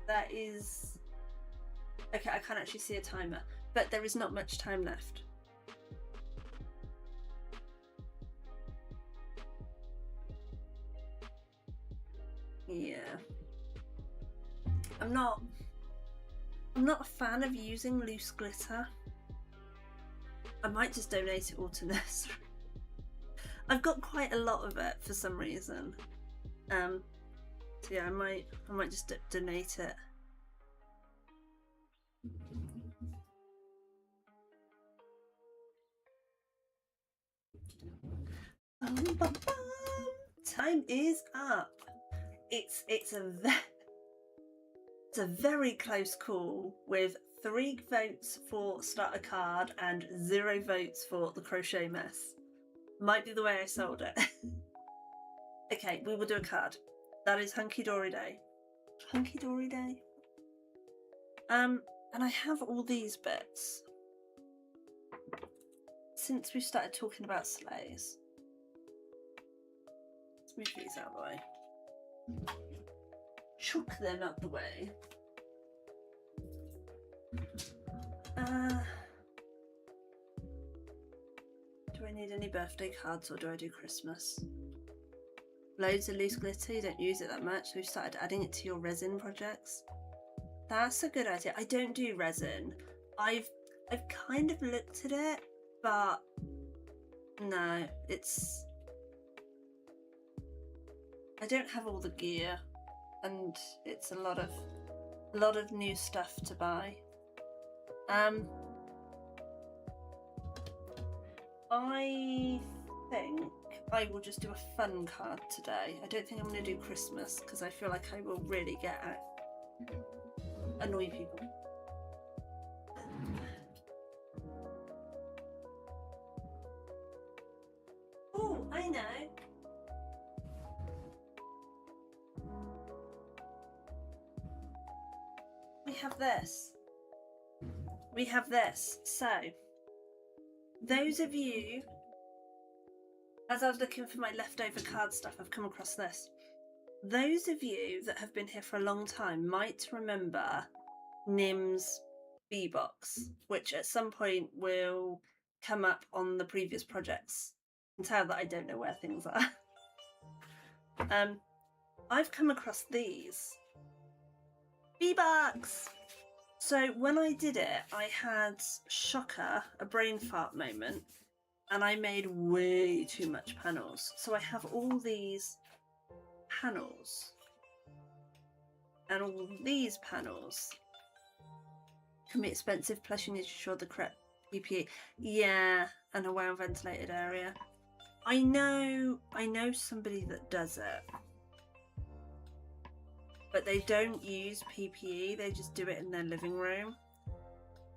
that is... Okay, I can't actually see a timer, but there is not much time left. Yeah. I'm not a fan of using loose glitter. I might just donate it all to nursery. I've got quite a lot of it for some reason. So yeah, I might just donate it. Time is up. It's a very close call with 3 votes for Starter Card and 0 votes for the crochet mess. Might be the way I sold it. Okay, we will do a card. That is Hunky Dory Day. Hunky Dory Day. And I have all these bits. Since we started talking about sleighs. Let's move these out of the way. Chuck them out the way. Do I need any birthday cards or do I do Christmas? Loads of loose glitter, you don't use it that much, so we've started adding it to your resin projects. That's a good idea. I don't do resin. I've kind of looked at it, but no, I don't have all the gear, and it's a lot of new stuff to buy. I think I will just do a fun card today. I don't think I'm going to do Christmas because I feel like I will really annoy people. Oh, I know. We have this. We have this. So, those of you, as I was looking for my leftover card stuff, I've come across this. Those of you that have been here for a long time might remember Nim's bee box, which at some point will come up on the previous projects. You can tell that I don't know where things are. I've come across these bee box. So when I did it, I had shocker, a brain fart moment, and I made way too much panels. So I have all these panels and all these panels can be expensive, plus you need to ensure the correct PPE. Yeah, and a well ventilated area. I know somebody that does it, but they don't use PPE, they just do it in their living room,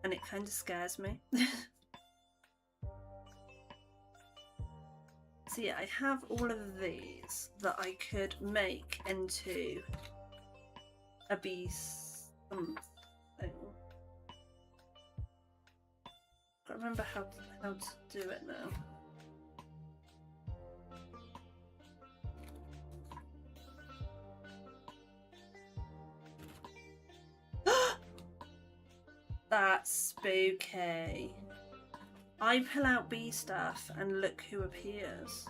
and it kind of scares me. So yeah, I have all of these that I could make into a bee something. Can't remember how to do it now. That's spooky. I pull out bee stuff and look who appears.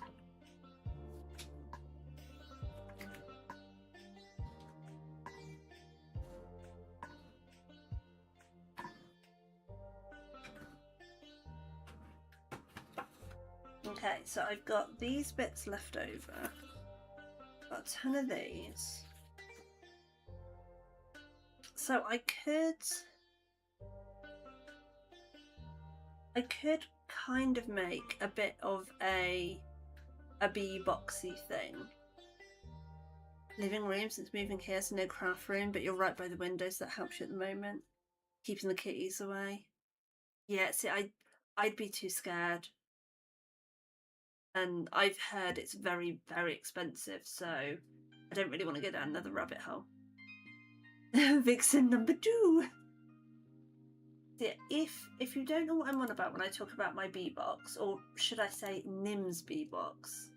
Okay, so I've got these bits left over. Got a ton of these. So I could kind of make a bit of a bee boxy thing. Living room, since moving here, so no craft room, but you're right by the windows, that helps you at the moment. Keeping the kitties away. Yeah, see, I'd be too scared. And I've heard it's very, very expensive, so I don't really want to go down another rabbit hole. Vixen number 2. Yeah, if you don't know what I'm on about when I talk about my bee box, or should I say Nim's bee box,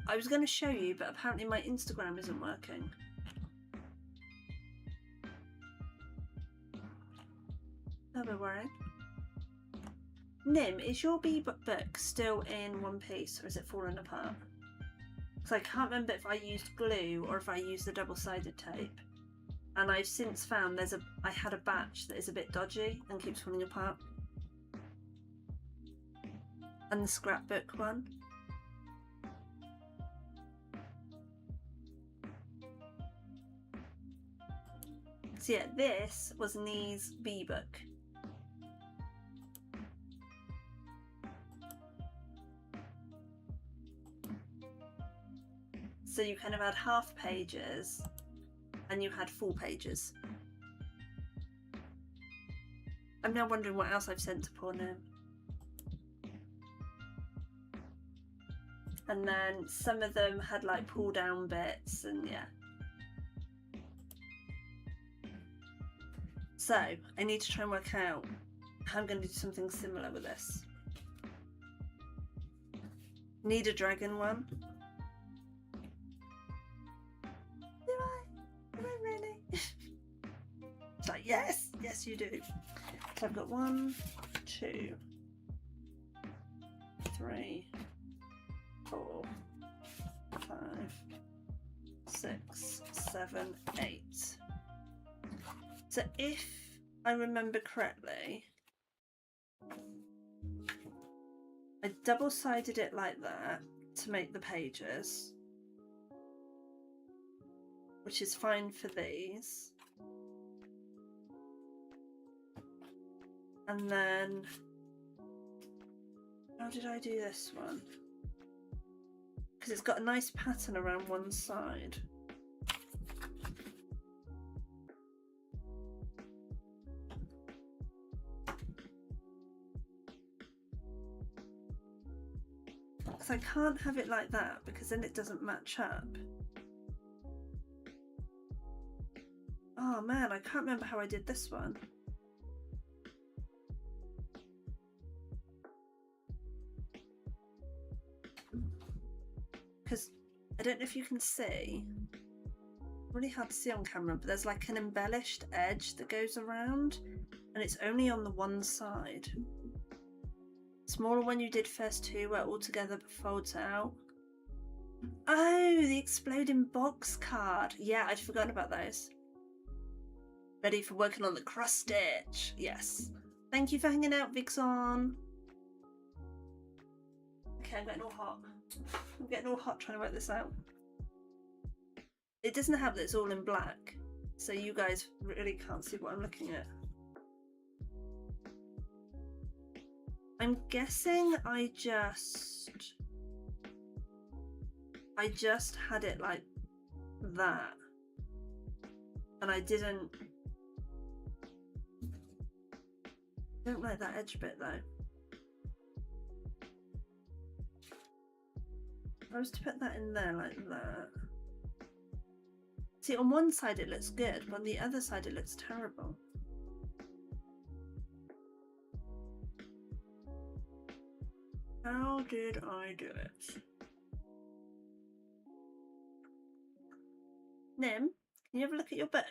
I was going to show you, but apparently my Instagram isn't working. Oh, we're worried. Nim, is your bee book still in one piece, or is it fallen apart? Because I can't remember if I used glue or if I used the double-sided tape. And I've since found I had a batch that is a bit dodgy and keeps falling apart. And the scrapbook one. So yeah, this was Nee's bee book. So you kind of had half pages and you had full pages. I'm now wondering what else I've sent to poor Nim. And then some of them had like pull down bits and yeah. So I need to try and work out how I'm going to do something similar with this. Need a dragon one. Do I really? It's like, yes, yes you do. So I've got 1, 2, 3, 4, 5, 6, 7, 8. So if I remember correctly, I double-sided it like that to make the pages, which is fine for these. And then, how did I do this one? Because it's got a nice pattern around one side. Because I can't have it like that because then it doesn't match up. Oh man, I can't remember how I did this one. Because I don't know if you can see, really hard to see on camera, but there's like an embellished edge that goes around and it's only on the one side. Smaller when you did first 2 where all together but folds out. Oh, the exploding box card. Yeah, I'd forgotten about those. Ready for working on the cross stitch. Yes. Thank you for hanging out, Vixen. Okay, I'm getting all hot. I'm getting all hot trying to work this out. It doesn't help that it's all in black, so you guys really can't see what I'm looking at. I'm guessing I just had it like that, and I don't like that edge bit though. If I was to put that in there like that. See, on one side it looks good, but on the other side it looks terrible. How did I do it? Nim, can you have a look at your book?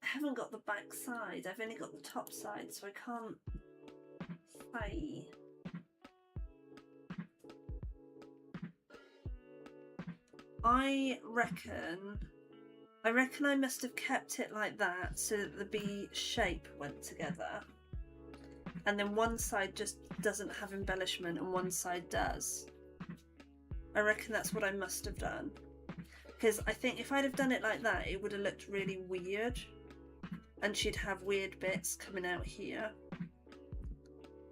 I haven't got the back side, I've only got the top side, so I can't say. I reckon I must have kept it like that so that the B shape went together. And then one side just doesn't have embellishment and one side does. I reckon that's what I must have done. Because I think if I'd have done it like that, it would have looked really weird. And she'd have weird bits coming out here.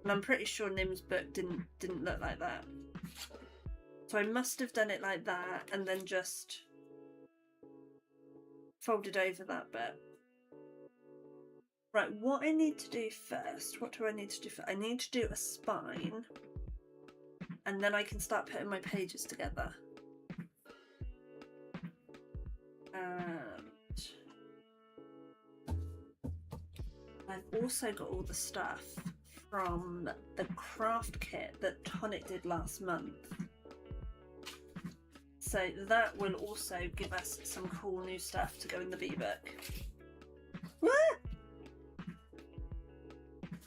And I'm pretty sure Nim's book didn't look like that. So I must have done it like that and then just folded over that bit. Right, what I need to do first, what do I need to do first? I need to do a spine and then I can start putting my pages together. And I've also got all the stuff from the craft kit that Tonic did last month. So that will also give us some cool new stuff to go in the B book.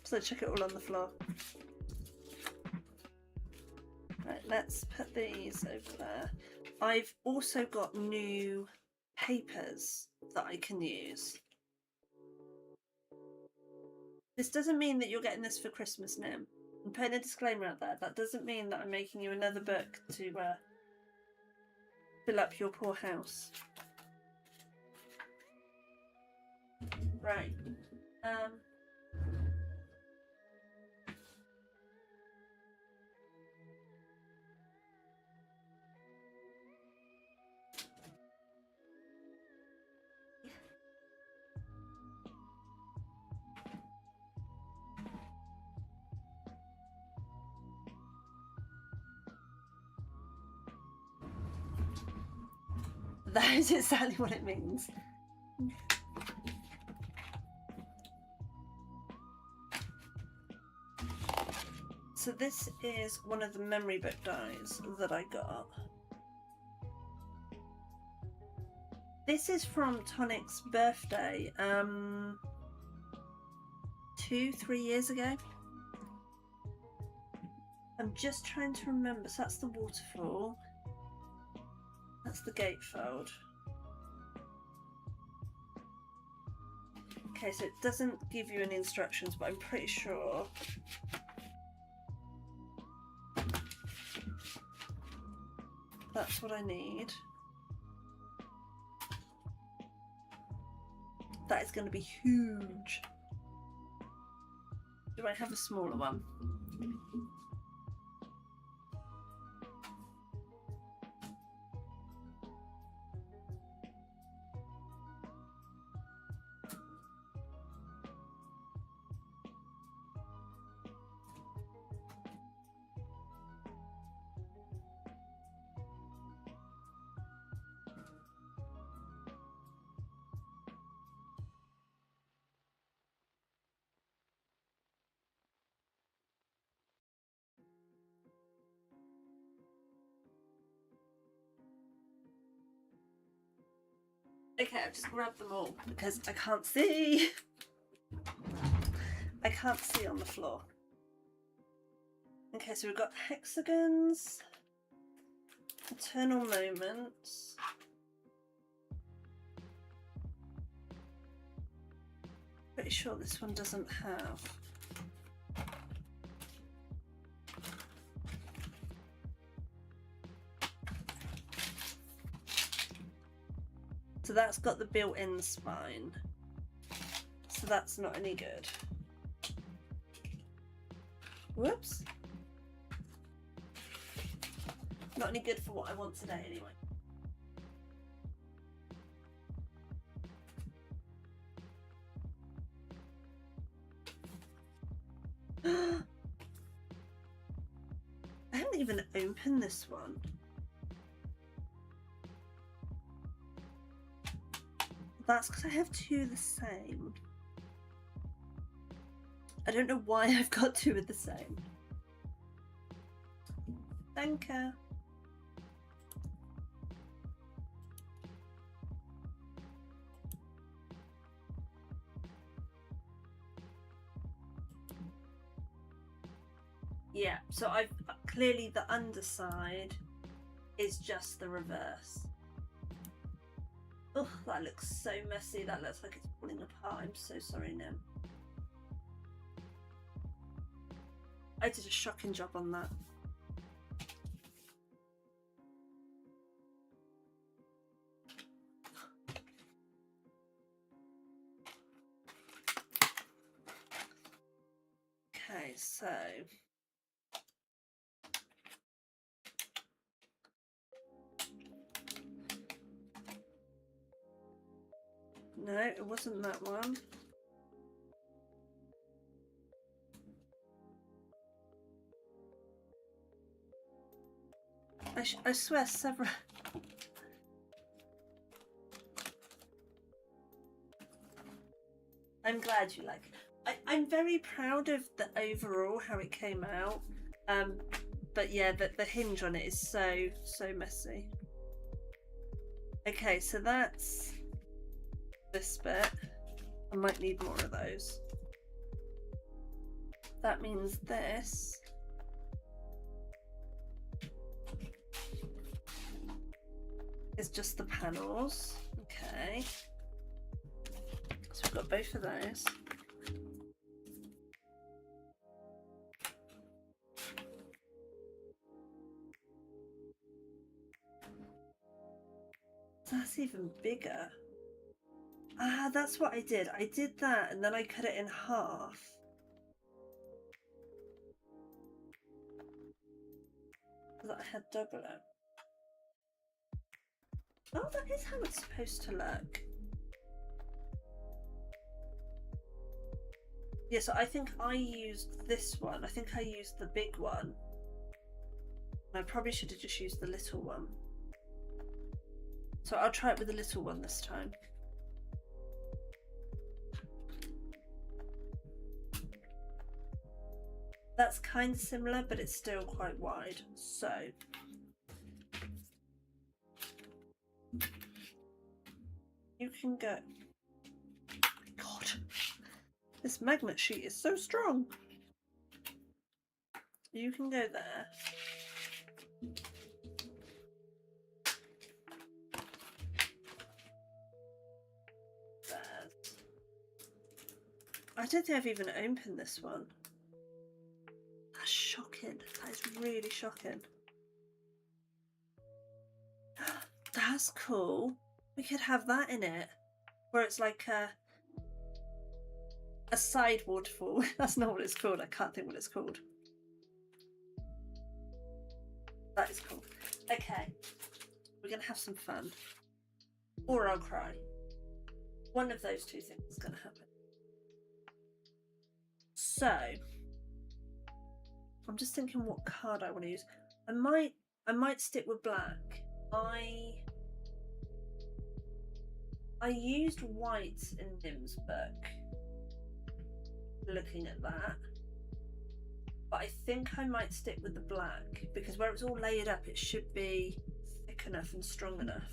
So chuck it all on the floor. Right, let's put these over there. I've also got new papers that I can use. This doesn't mean that you're getting this for Christmas, Nim. I'm putting a disclaimer out there. That doesn't mean that I'm making you another book to fill up your poor house. Right. That is exactly what it means. So this is one of the memory book dies that I got. This is from Tonic's birthday, 2-3 years ago. I'm just trying to remember. So that's the waterfall. That's the gatefold. Okay, so it doesn't give you any instructions, but I'm pretty sure that's what I need. That is going to be huge. Do I have a smaller one? Okay, I've just grabbed them all because I can't see. I can't see on the floor. Okay, so we've got hexagons, eternal moments, pretty sure this one doesn't have. So that's got the built-in spine. So that's not any good. Whoops. Not any good for what I want today anyway. I haven't even opened this one. That's because I have two the same. I don't know why I've got two of the same. Danke. Yeah, so I've clearly the underside is just the reverse. Oh, that looks so messy. That looks like it's falling apart. I'm so sorry, Nim. I did a shocking job on that. Okay, so no, it wasn't that one. I swear several. I'm glad you like it. I'm very proud of the overall how it came out. But yeah, the hinge on it is so messy. Okay, so that's this bit. I might need more of those. That means this is just the panels. Okay. So we've got both of those. That's even bigger. Ah, that's what I did. I did that and then I cut it in half. That I had double it. Oh, that is how it's supposed to look. Yeah, so I think I used this one. I think I used the big one. I probably should have just used the little one. So I'll try it with the little one this time. That's kind of similar, but it's still quite wide. So you can go. God, this magnet sheet is so strong. You can go there. There. I don't think I've even opened this one. That's shocking. That is really shocking. That's cool. We could have that in it, where it's like a side waterfall. That's not what it's called. I can't think what it's called. That is cool. Okay, we're gonna have some fun, or I'll cry. One of those two things is gonna happen. So I'm just thinking what card I want to use. I might stick with black. I used white in Nim's book, looking at that, but I think I might stick with the black because where it's all layered up it should be thick enough and strong enough.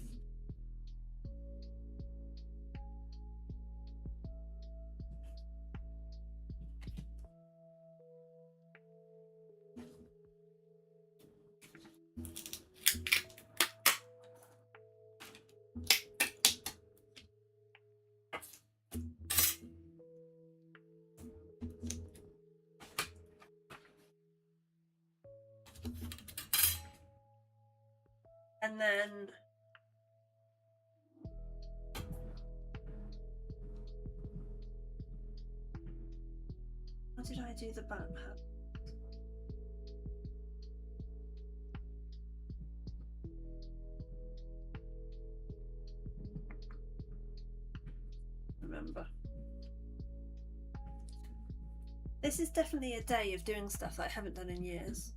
And then how did I do the back part? Remember. This is definitely a day of doing stuff that I haven't done in years.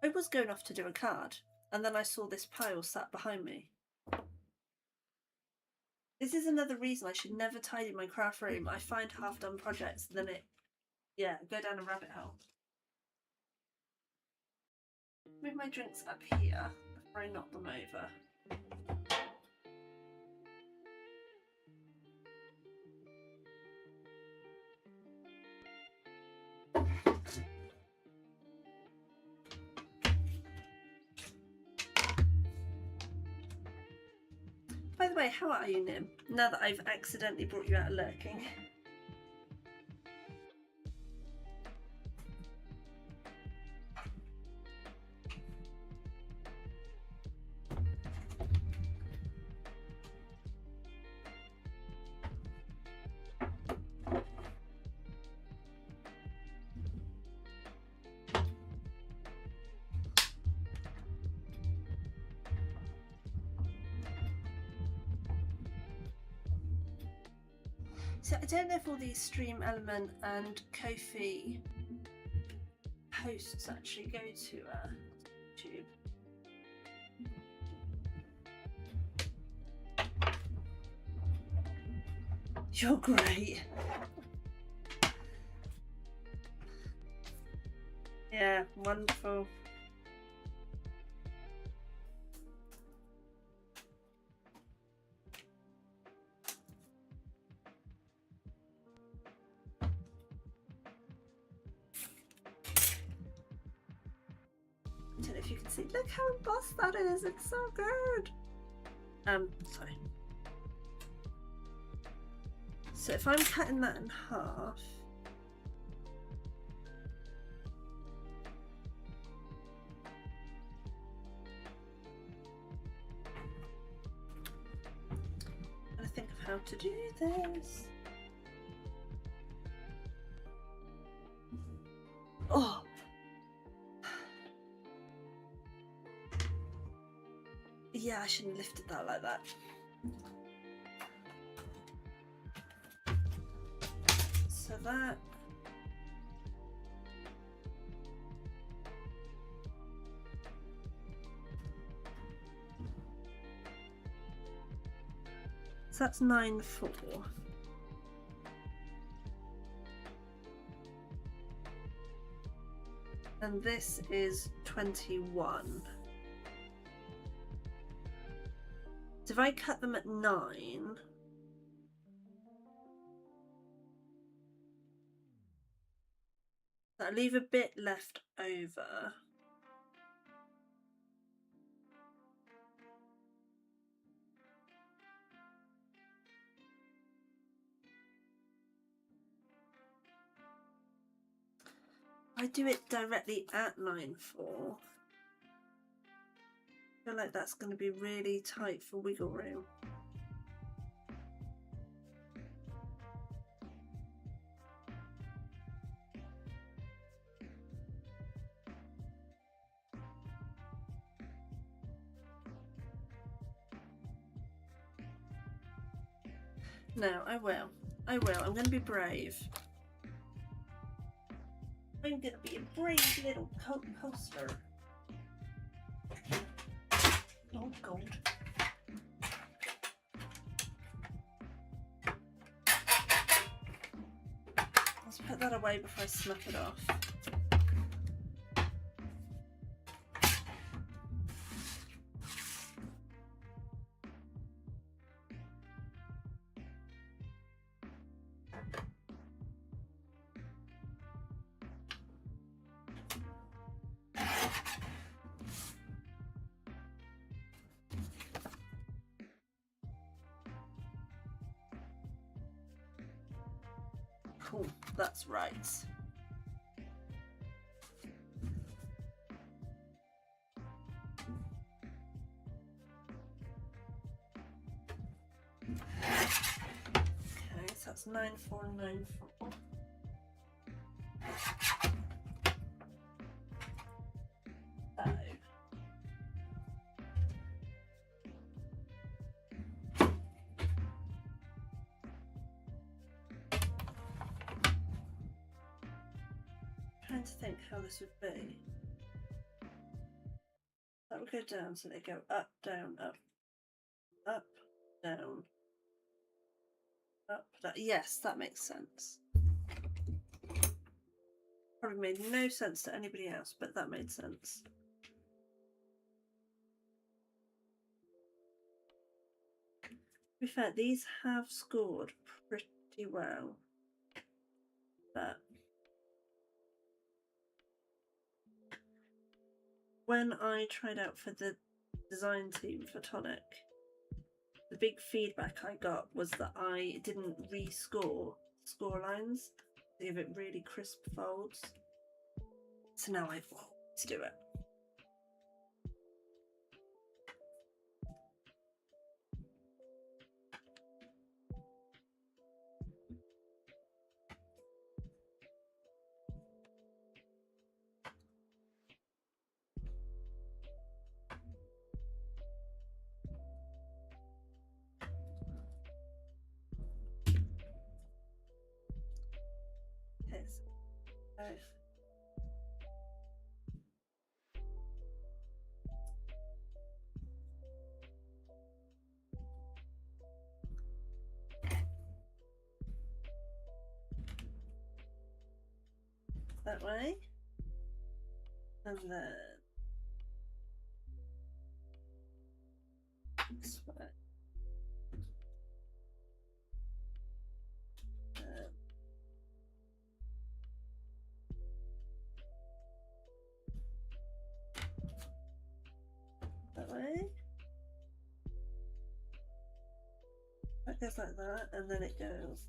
I was going off to do a card, and then I saw this pile sat behind me. This is another reason I should never tidy my craft room. I find half-done projects, and then go down a rabbit hole. Move my drinks up here before I knock them over. By the way, how are you, Nim? Now that I've accidentally brought you out of lurking. So I don't know if all these Stream Element and Ko-fi posts actually go to YouTube. You're great. Yeah, wonderful. I don't know if you can see. Look how embossed that is. It's so good. Sorry. So if I'm cutting that in half, I think of how to do this. Oh. Yeah, I shouldn't have lifted that like that. So that. So that's 9/4. And this is 21. So if I cut them at 9, I leave a bit left over. I do it directly at 9/4. I feel like that's going to be really tight for wiggle room. No, I will. I will. I'm going to be brave. I'm going to be a brave little coaster. Oh, God. Let's put that away before I snap it off. Cool, that's right. Okay, so that's 9/4 and 9/4. Trying to think how this would be. don't go down, so they go up, down, up, up, down, up, down. Yes, that makes sense. Probably made no sense to anybody else, but that made sense. To be fair, these have scored pretty well, but when I tried out for the design team for Tonic, the big feedback I got was that I didn't rescore score lines to give it really crisp folds. So now I want to do it. Okay, so that way, and then this way. That way. That goes like that, and then it goes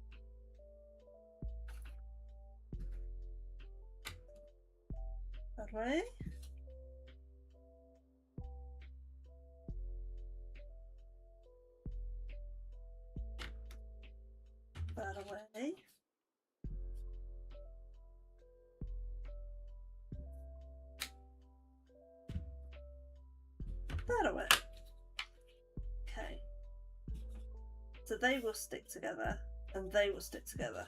that way. That away. That away. Okay. So they will stick together, and they will stick together.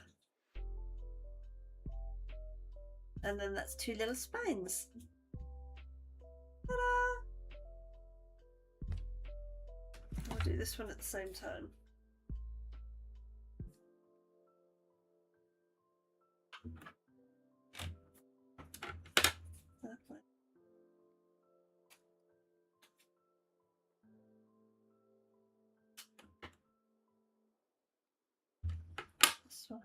And then that's two little spines. Ta-da! I'll do this one at the same time. That way. This way.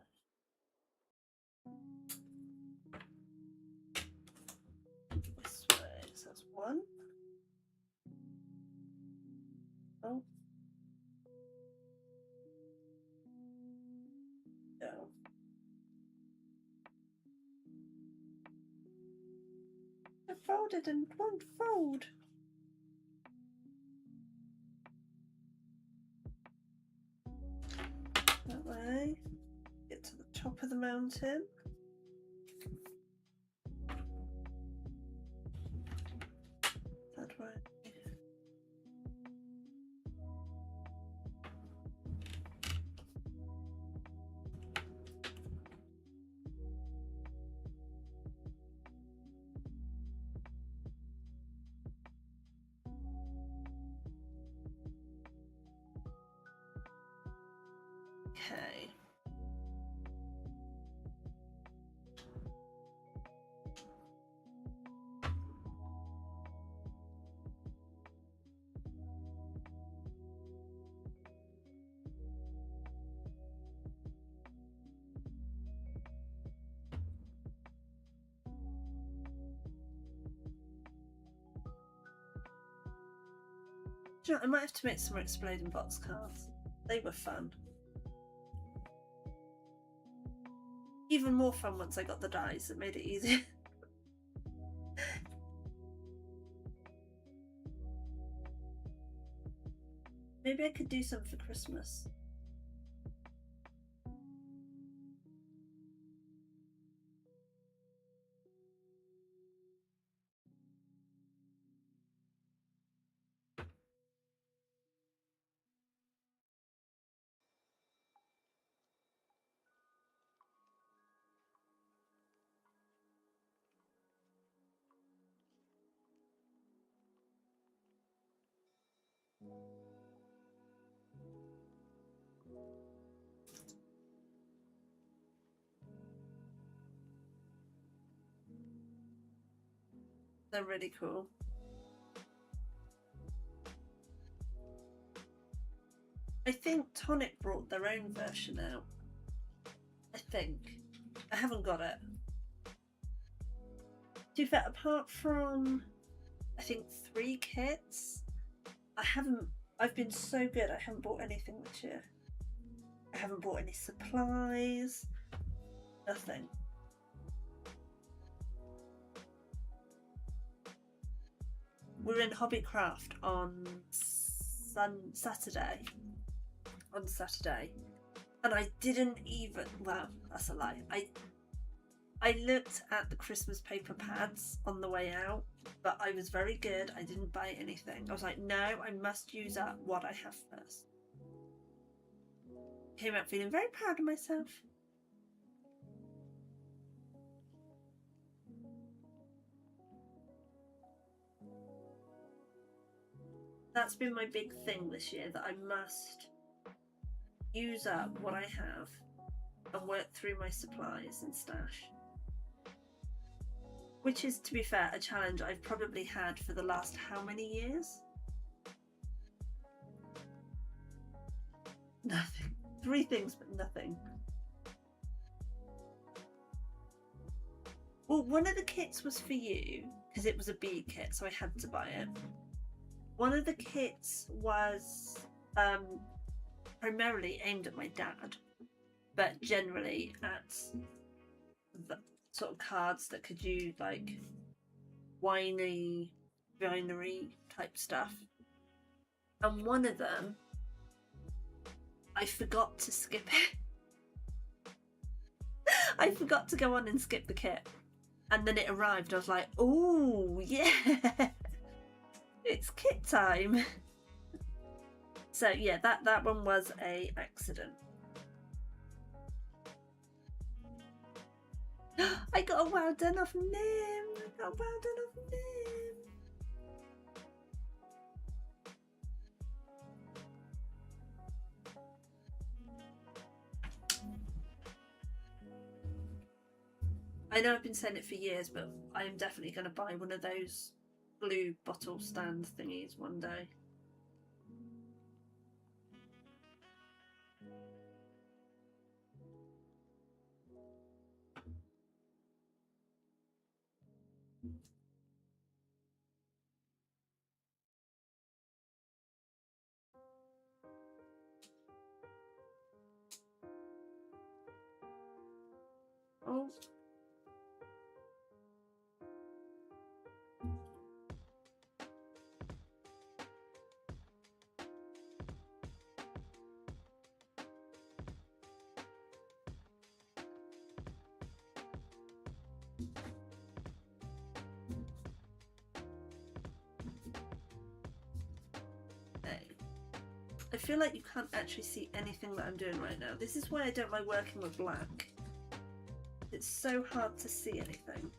This way. So that's one. Oh. Go. I folded and it won't fold. That way. Get to the top of the mountain. That way. Okay. Do you know, I might have to make some more exploding box cards. They were fun. Even more fun once I got the dies. It made it easier. Maybe I could do some for Christmas. They're really cool. I think Tonic brought their own version out. I think. I haven't got it. To be fair, apart from, I think, 3 kits, I've been so good, I haven't bought anything this year. I haven't bought any supplies, nothing. We're in Hobbycraft on Saturday, and I didn't even, well, that's a lie. I looked at the Christmas paper pads on the way out, but I was very good. I didn't buy anything. I was like, no, I must use up what I have first. Came out feeling very proud of myself. That's been my big thing this year, that I must use up what I have and work through my supplies and stash. Which is, to be fair, a challenge I've probably had for the last how many years? Nothing. 3 things, but nothing. Well, one of the kits was for you, because it was a B kit, so I had to buy it. One of the kits was primarily aimed at my dad, but generally at the sort of cards that could do like winery type stuff. And one of them, I forgot to skip it. I forgot to go on and skip the kit. And then it arrived. I was like, oh, yeah. It's kit time. So yeah, that one was a accident. I got a well done off Nim. I got a well done off Nim. I know I've been saying it for years, but I am definitely going to buy one of those blue bottle stand thingies one day. Oh. I feel like you can't actually see anything that I'm doing right now. This is why I don't like working with black. It's so hard to see anything.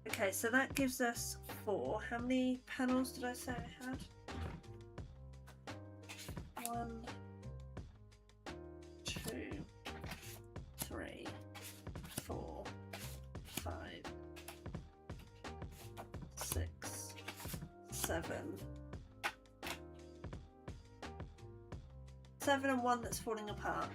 Okay, so that gives us 4. How many panels did I say I had? 1, 2, 3, 4, 5, 6, 7. 7 and 1 that's falling apart.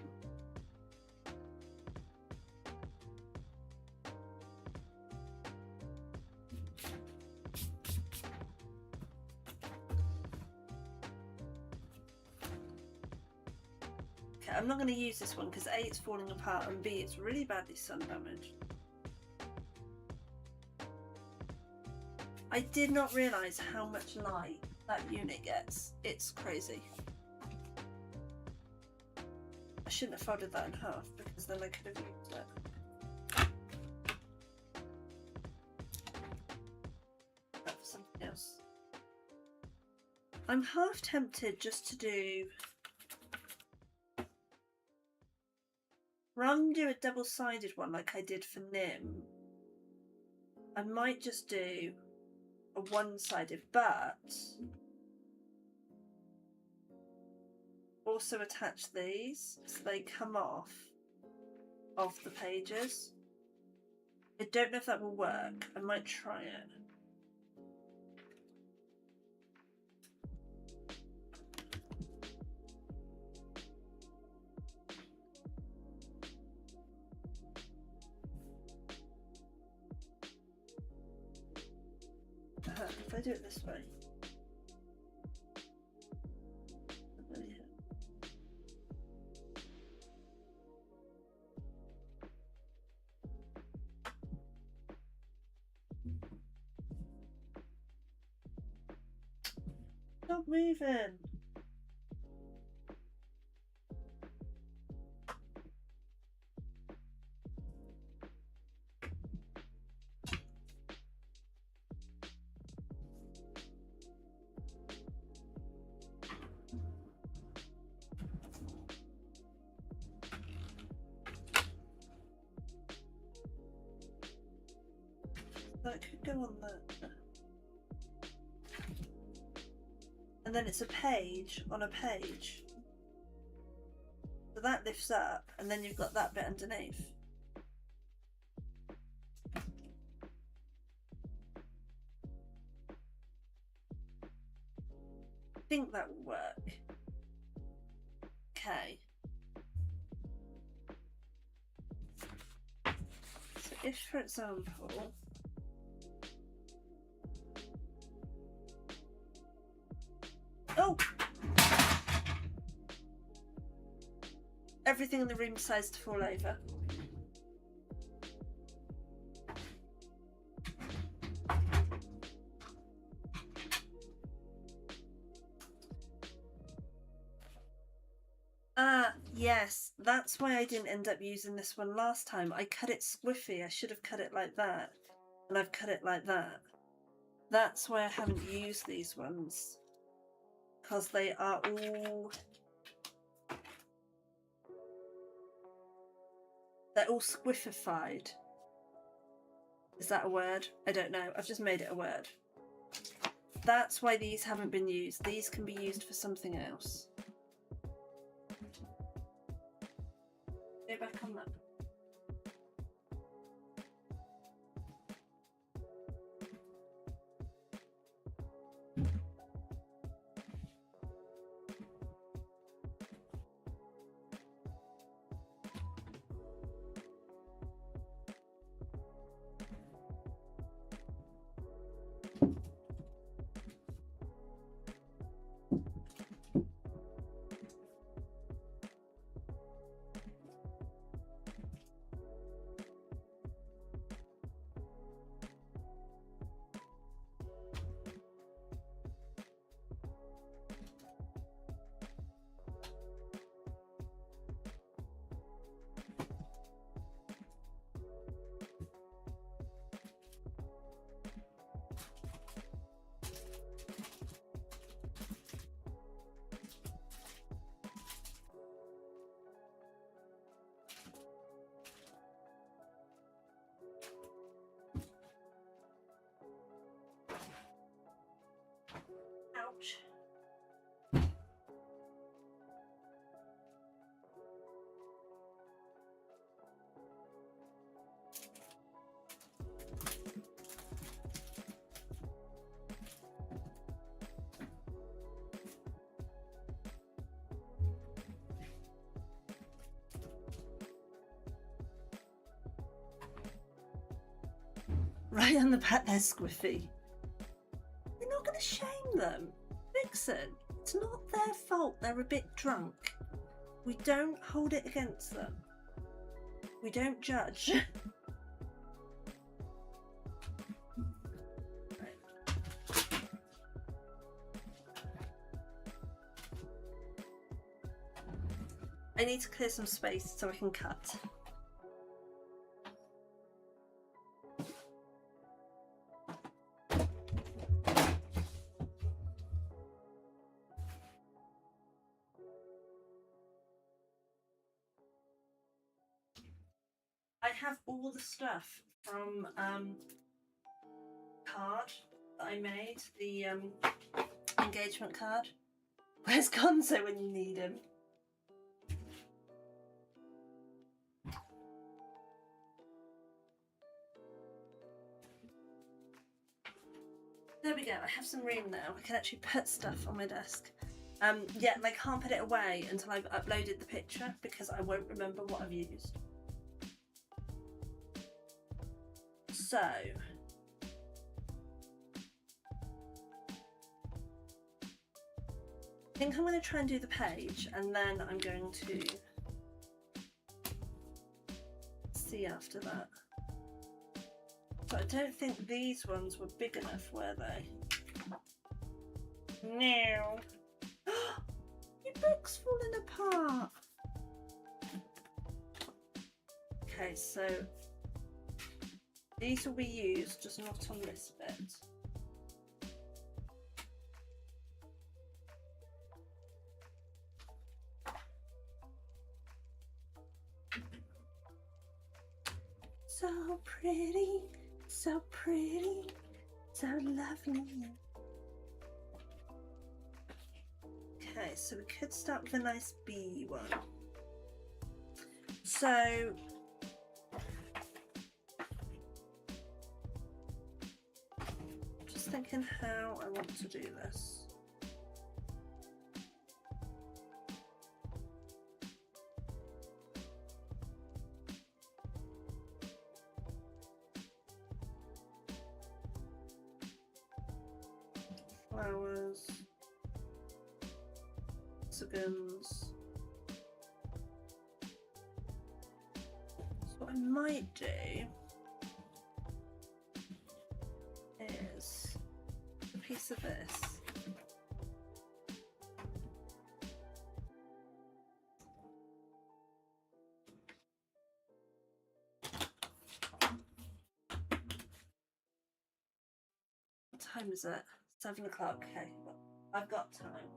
Okay, I'm not going to use this one because A, it's falling apart, and B, it's really badly sun damaged. I did not realise how much light that unit gets. It's crazy. I shouldn't have folded that in half because then I could have used it. That for something else. I'm half tempted just to do, rather than do a double-sided one like I did for Nim, I might just do a one-sided, but also attach these so they come off of the pages. I don't know if that will work. I might try it. I do it this way? Stop moving. That could go on there. And then it's a page on a page. So that lifts up, and then you've got that bit underneath. I think that will work. Okay. So if, for example, oh! Everything in the room decides to fall over. Yes, that's why I didn't end up using this one last time. I cut it squiffy. I should have cut it like that. And I've cut it like that. That's why I haven't used these ones. Because they are all... they're all squiffified. Is that a word? I don't know. I've just made it a word. That's why these haven't been used. These can be used for something else. Go back on that. Ouch. Right on the back, they're squiffy. We're not going to shame them. Vixen, it's not their fault they're a bit drunk. We don't hold it against them. We don't judge. I need to clear some space so I can cut. I have all the stuff from card that I made, the engagement card. Where's Gonzo when you need him? There we go, I have some room now. I can actually put stuff on my desk. Yeah, and I can't put it away until I've uploaded the picture because I won't remember what I've used. So, I think I'm going to try and do the page, and then I'm going to see after that. But I don't think these ones were big enough, were they? No. Your book's falling apart. Okay, so these will be used, just not on this bit. So pretty, so pretty, so lovely. Okay, so we could start with a nice B one. So just thinking how I want to do this. Flowers, hexagons. So what I might do is a piece of this. What time is it? 7 o'clock. Okay, well, I've got time.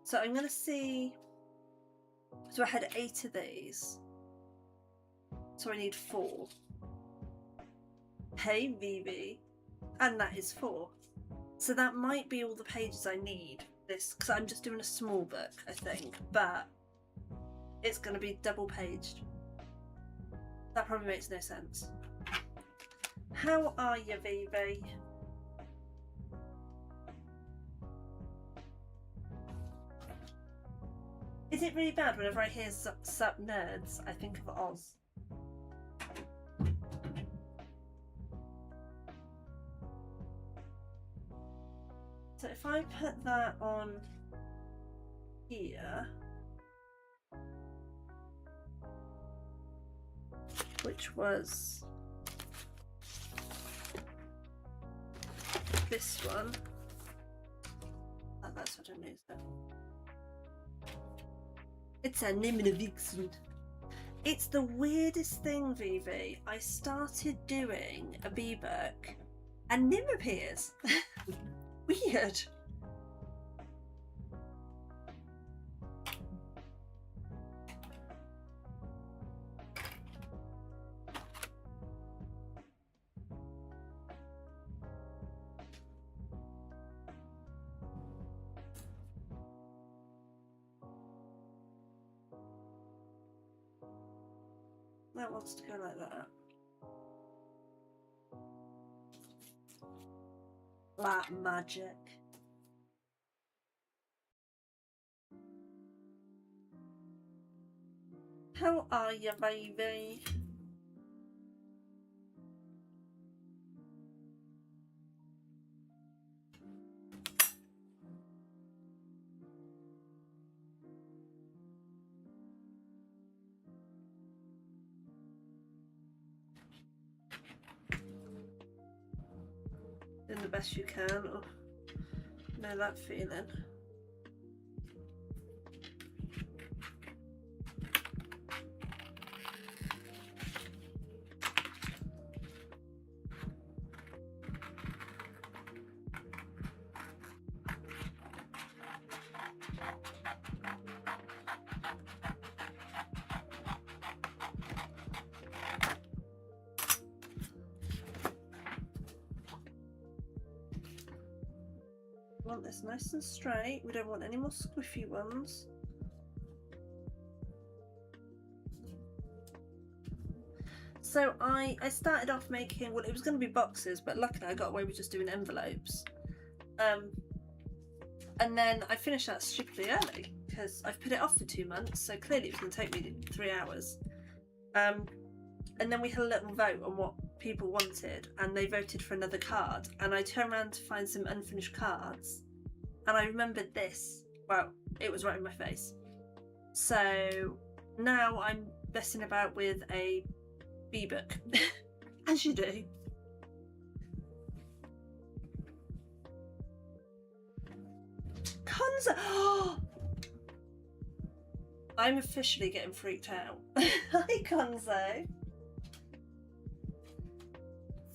So I'm going to see. So I had 8 of these. So I need 4. Hey, Vivi. And that is 4. So that might be all the pages I need. This, because I'm just doing a small book, I think. But it's going to be double paged. That probably makes no sense. How are you, Vivi? Is it really bad whenever I hear sup nerds, I think of Oz? So if I put that on here, which was this one, oh, that's what I need. It's a Nimmervixen. It's the weirdest thing, Vivi. I started doing a bee book and Nim appears. Weird. That wants to go like that. Like magic. How are you, baby? Doing the best you can. Oh, know that feeling. We want this nice and straight. We don't want any more squiffy ones. So I started off making, well, it was going to be boxes, but luckily I got away with just doing envelopes. And then I finished that stupidly early because I've put it off for 2 months, so clearly it was going to take me 3 hours. And then we had a little vote on what people wanted, and they voted for another card, and I turned around to find some unfinished cards, and I remembered this. Well, it was right in my face. So now I'm messing about with a B-book, as you do. Konzo! I'm officially getting freaked out. Hi, Konzo.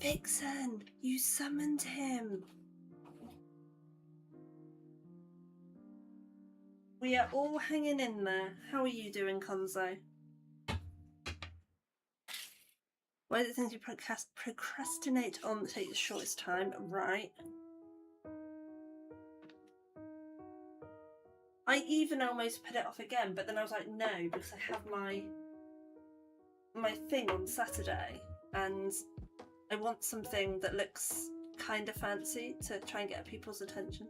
Vixen, you summoned him. We are all hanging in there. How are you doing, Konzo? What are the things you procrastinate on that take the shortest time? Right. I even almost put it off again, but then I was like, no, because I have my thing on Saturday, and I want something that looks kind of fancy to try and get people's attention.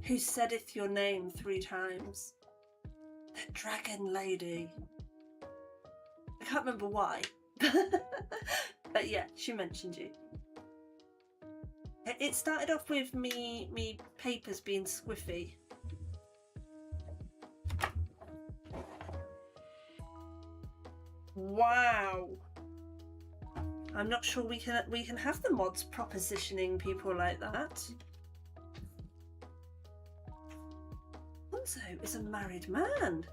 Who saideth your name 3 times? The dragon lady. I can't remember why. But yeah, she mentioned you. It started off with me papers being squiffy. Wow. I'm not sure we can have the mods propositioning people like that. Konzo is a married man.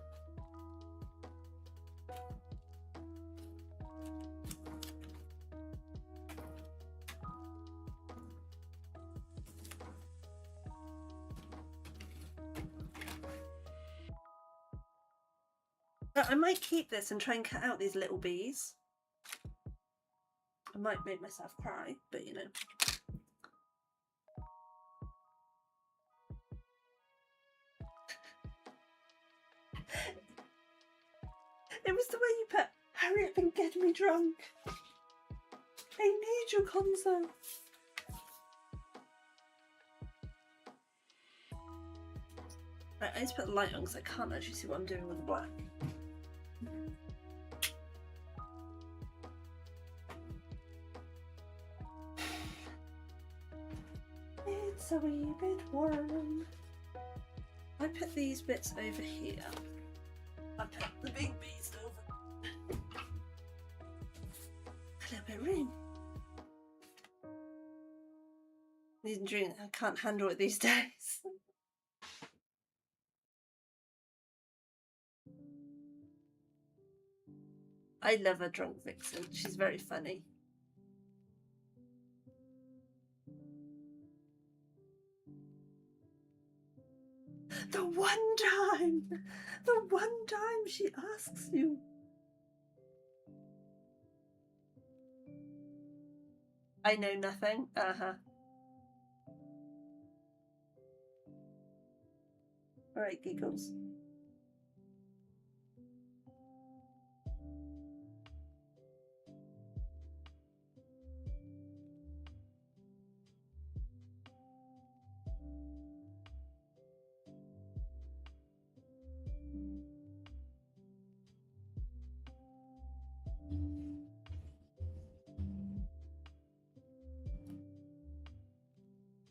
I might keep this and try and cut out these little bees. I might make myself cry, but you know. It was the way you put, hurry up and get me drunk. I need you, Konzo. Right, I need to put the light on because I can't actually see what I'm doing with the black. It's a wee bit warm. I put these bits over here. I put the big bees over. A little bit of room. Need a drink. I can't handle it these days. I love a drunk Vixen. She's very funny. The one time she asks you. I know nothing. Alright, giggles.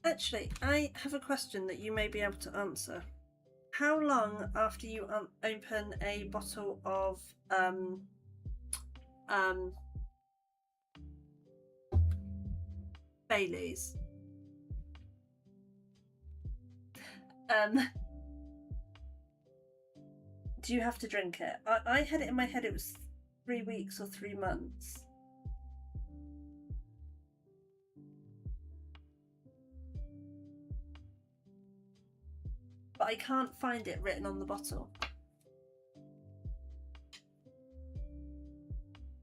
Actually, I have a question that you may be able to answer. How long after you open a bottle of Baileys, do you have to drink it? I had it in my head it was 3 weeks or 3 months. But I can't find it written on the bottle.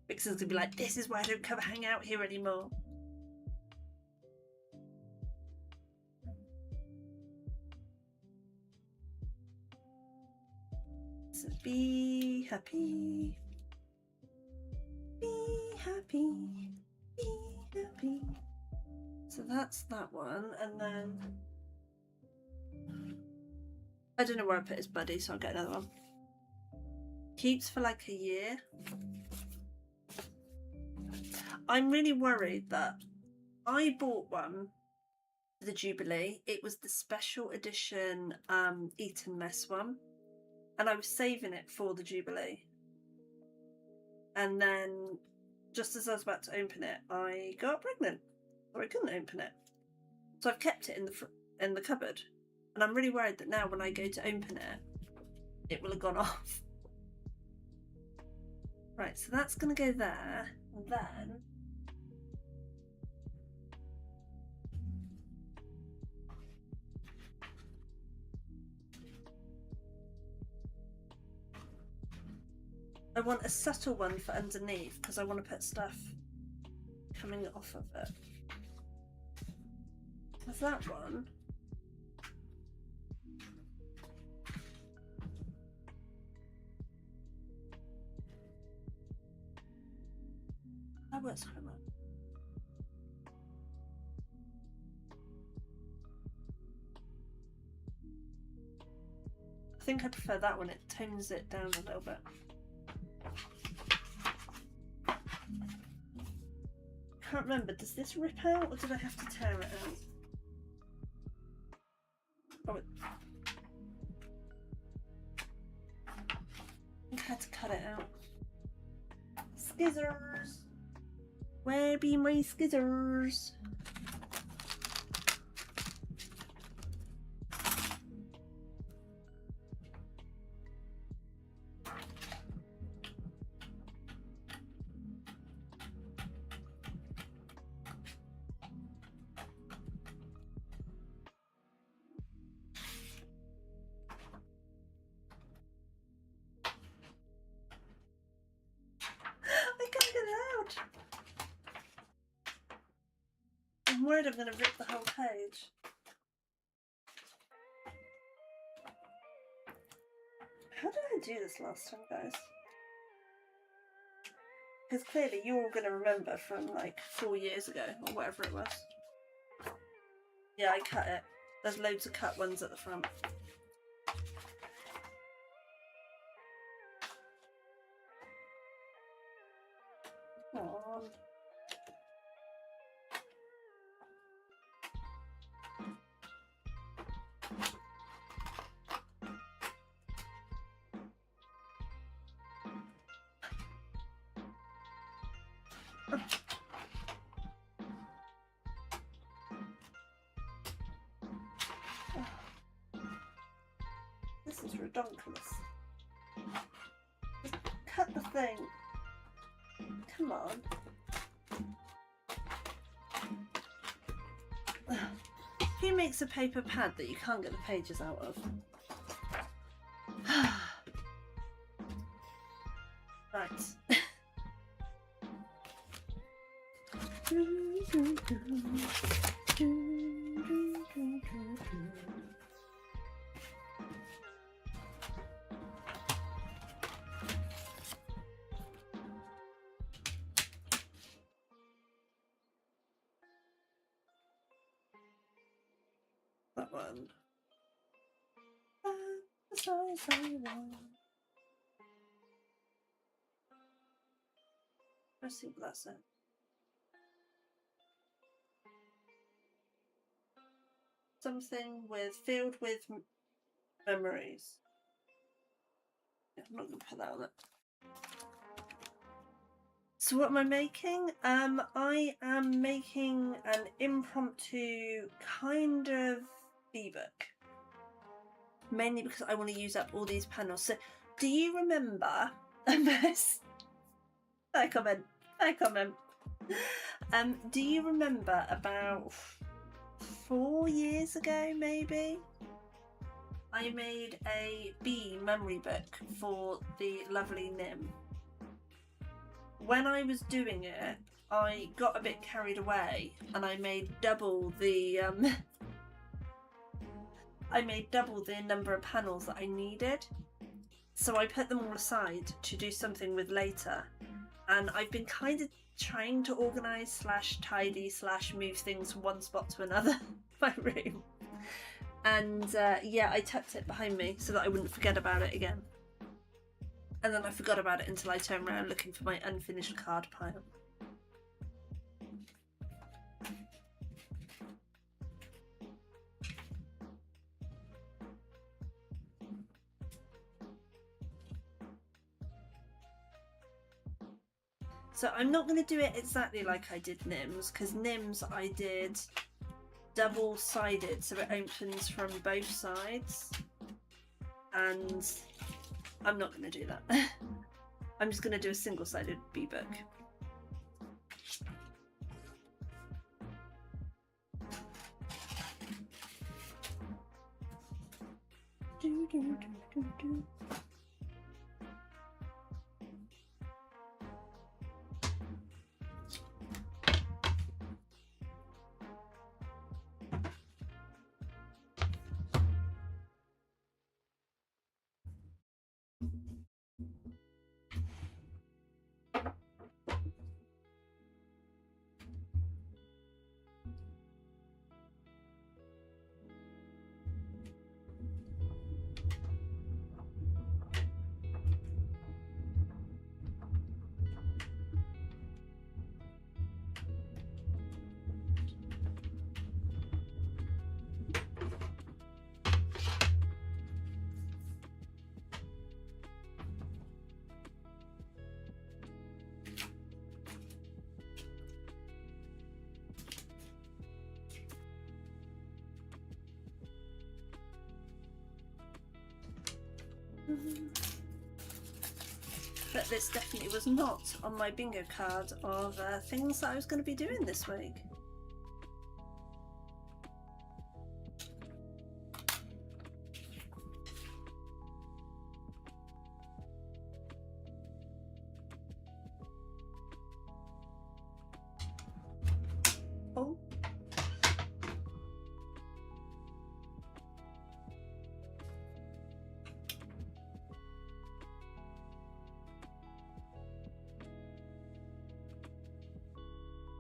Vixen's gonna be like, this is why I don't come hang out here anymore. So be happy. Be happy. Be happy. So that's that one, and then I don't know where I put his buddy, so I'll get another one. Keeps for like a year. I'm really worried that I bought one for the Jubilee. It was the special edition Eton Mess one, and I was saving it for the Jubilee. And then, just as I was about to open it, I got pregnant, so I couldn't open it. So I've kept it in the cupboard, and I'm really worried that now when I go to open it, it will have gone off. Right, so that's going to go there, and then I want a subtle one for underneath because I want to put stuff coming off of it. There's that one. That works quite well. I think I prefer that one. It tones it down a little bit. Can't remember, does this rip out or did I have to tear it out? Oh, I think I had to cut it out. Skizzers! Where be my skizzers? I'm worried I'm going to rip the whole page. How did I do this last time, guys? Because clearly you're all going to remember from like 4 years ago or whatever it was. Yeah, I cut it. There's loads of cut ones at the front. Come on. This is redonkulous. Just cut the thing. Come on. Who makes a paper pad that you can't get the pages out of? Right. That one. I think that's it. Something filled with memories. Yeah, I'm not going to put that on it. So what am I making? I am making an impromptu kind of ebook. Mainly because I want to use up all these panels. So do you remember Fair comment. Do you remember about 4 years ago maybe? I made a bee memory book for the lovely Nim. When I was doing it, I got a bit carried away and I made double the number of panels that I needed. So I put them all aside to do something with later. And I've been kind of trying to organise / tidy / move things from one spot to another in my room. And yeah, I tucked it behind me so that I wouldn't forget about it again. And then I forgot about it until I turned around looking for my unfinished card pile. So I'm not going to do it exactly like I did Nims, because Nims I did double-sided, so it opens from both sides, and I'm not going to do that. I'm just going to do a single-sided B-book. But this definitely was not on my bingo card of things that I was going to be doing this week. Oh.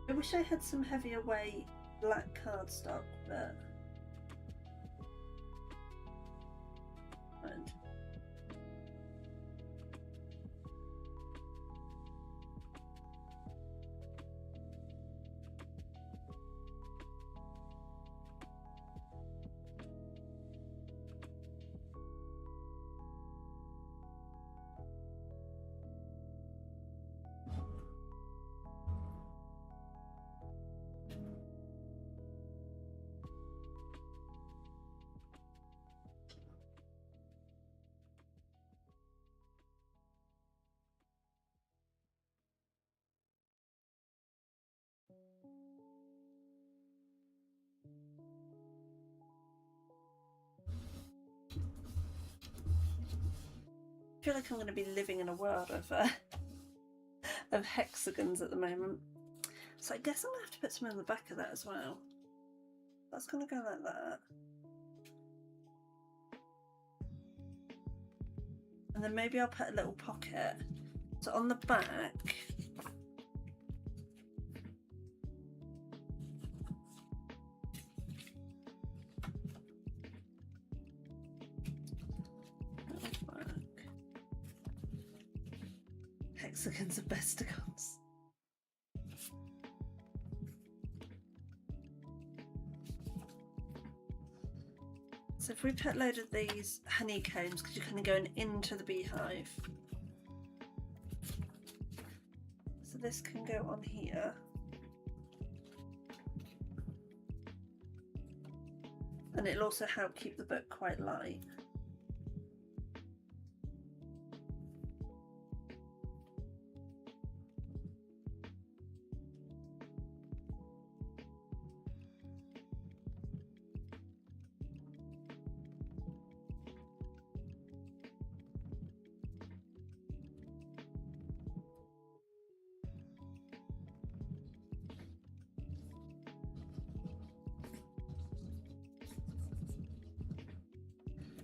I wish I had some heavier weight black cardstock, but and I feel like I'm going to be living in a world of hexagons at the moment. So I guess I'm going to have to put some on the back of that as well. That's going to go like that. And then maybe I'll put a little pocket. So on the back, hexagons are bestigons. So if we put a load of these honeycombs, because you're kind of going into the beehive. So this can go on here. And it'll also help keep the book quite light.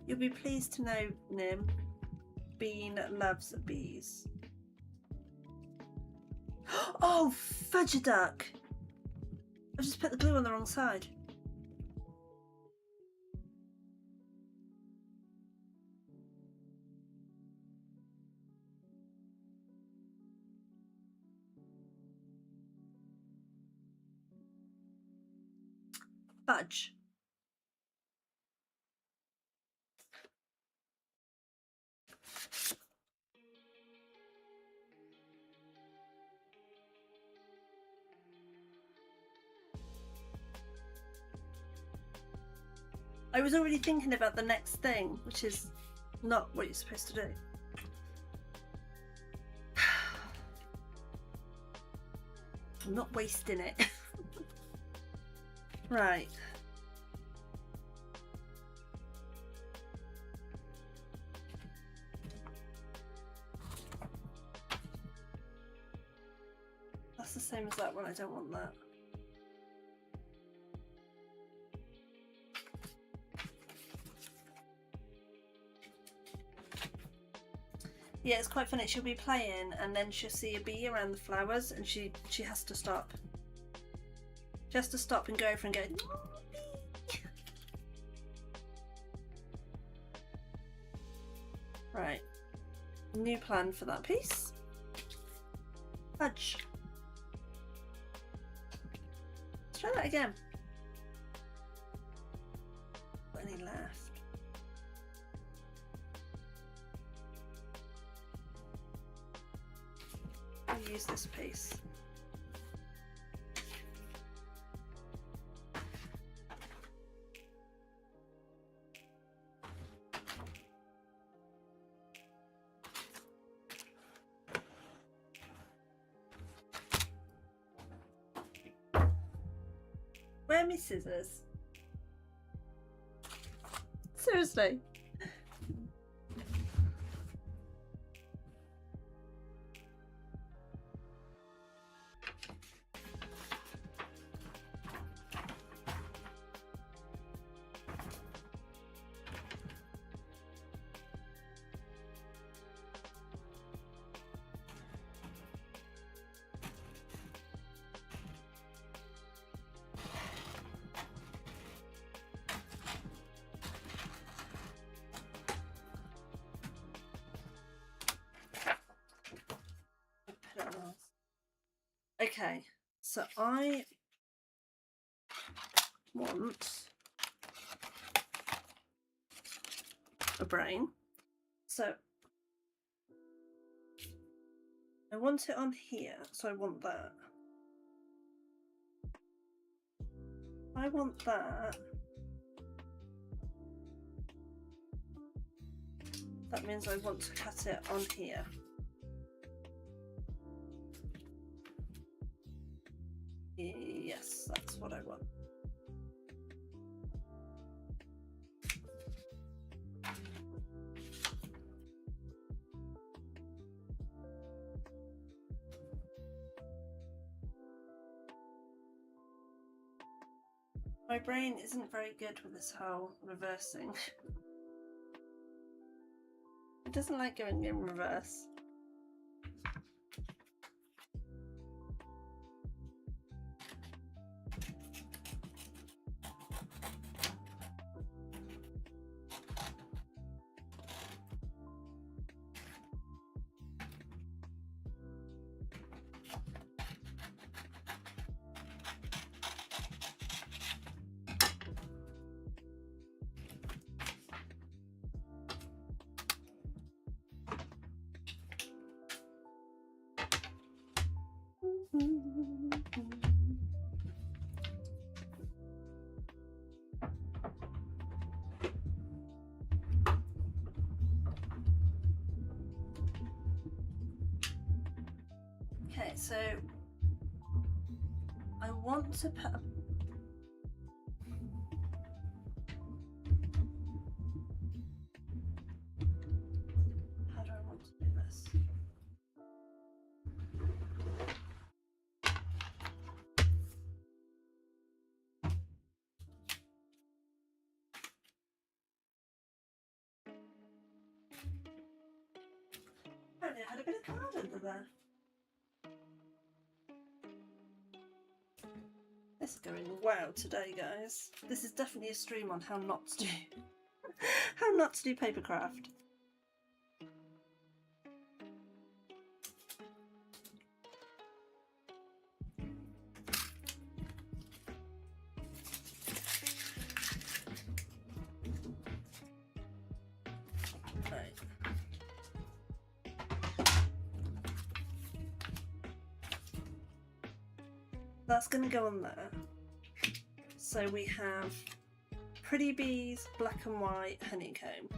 You'll be pleased to know, Nim, Bean loves bees. Oh, fudge a duck! I just put the glue on the wrong side. Fudge. I was already thinking about the next thing, which is not what you're supposed to do. I'm not wasting it. Right. That's the same as that one. I don't want that. Yeah, it's quite funny. She'll be playing and then she'll see a bee around the flowers and she has to stop. She has to stop and go over and go, "Oh, bee." Right. New plan for that piece. Fudge. Let's try that again. Got any left? I'll use this piece. Where are my scissors? Seriously. Okay, so I want a brain. So I want it on here, so I want that. I want that. That means I want to cut it on here. Yes, that's what I want. My brain isn't very good with this whole reversing. It doesn't like going in reverse. Okay, so I want to put a how do I want to do this? Apparently I had a bit of card under there. This is going wow today, guys. This is definitely a stream on how not to do how not to do papercraft. Right. That's going to go on there. So we have Pretty Bees, Black and White, Honeycomb.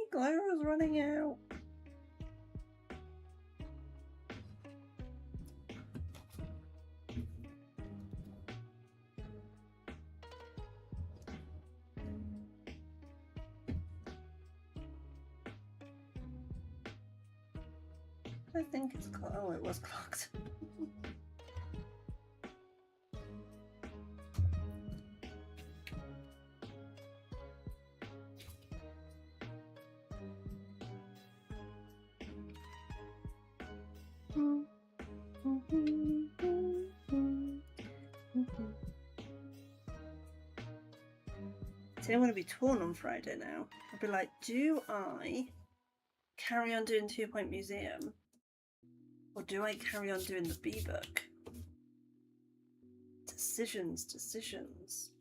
Glow is running out. I think it's clocked. Oh, it was clocked. See, I'm going to be torn on Friday now. I'll be like, do I carry on doing 2 Point Museum? Or do I carry on doing the B book? Decisions.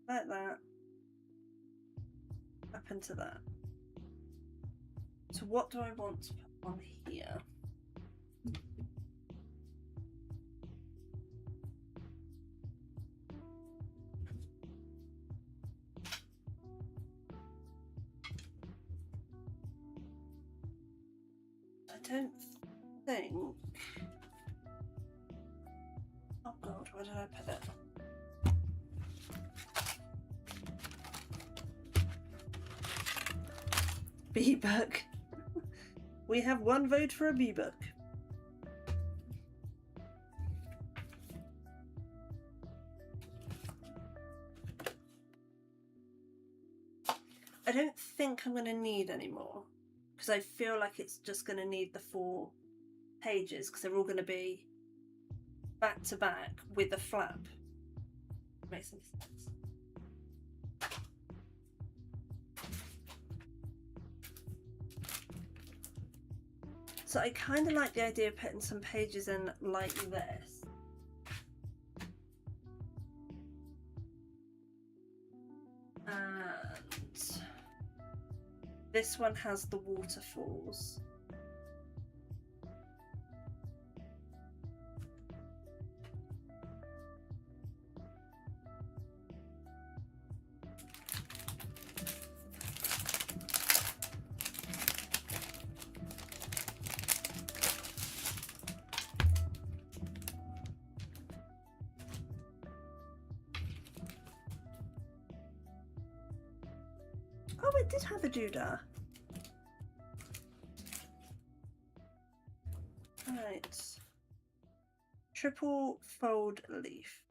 Like that. Up into that. So what do I want to put on here? I don't think... Oh god, where did I put it? B book. We have one vote for a B book. I don't think I'm going to need any more, because I feel like it's just going to need the 4 pages, because they're all going to be back to back with a flap. Makes any sense. So I kind of like the idea of putting some pages in like this. And this one has the waterfalls. Oh, it did have a doodah. Right. Triple fold leaf.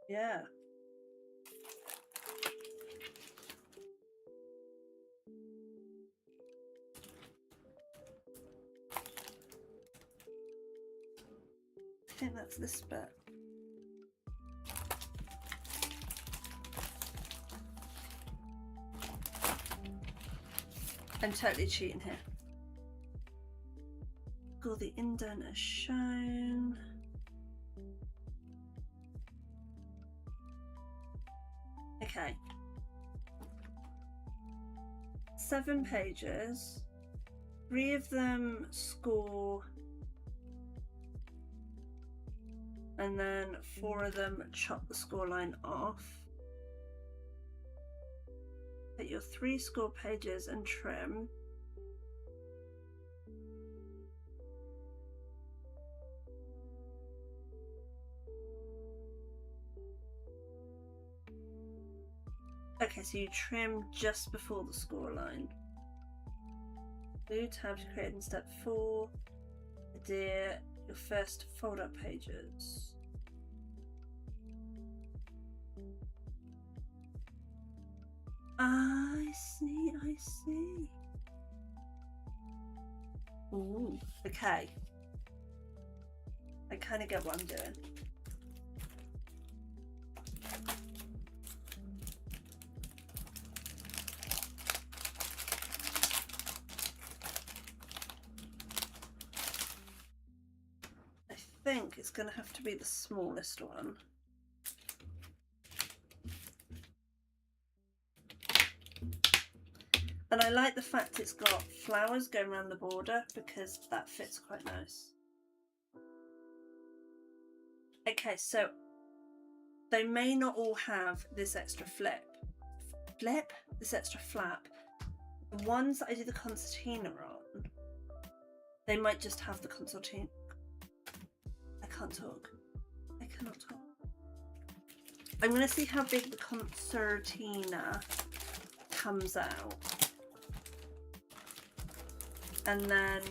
Yeah. I think that's this bit. I'm totally cheating here. All the indent is shown. Okay. 7 pages. 3 of them score. And then 4 of them chop the scoreline off. Put your 3 score pages and trim. Okay, so you trim just before the scoreline. Blue tab to create in step 4. Adhere your first fold up pages. I see. Ooh, okay. I kind of get what I'm doing. I think it's going to have to be the smallest one. And I like the fact it's got flowers going around the border because that fits quite nice. Okay, so they may not all have this extra this extra flap. The ones that I do the concertina on, they might just have the concertina. I can't talk. I cannot talk. I'm going to see how big the concertina comes out. And then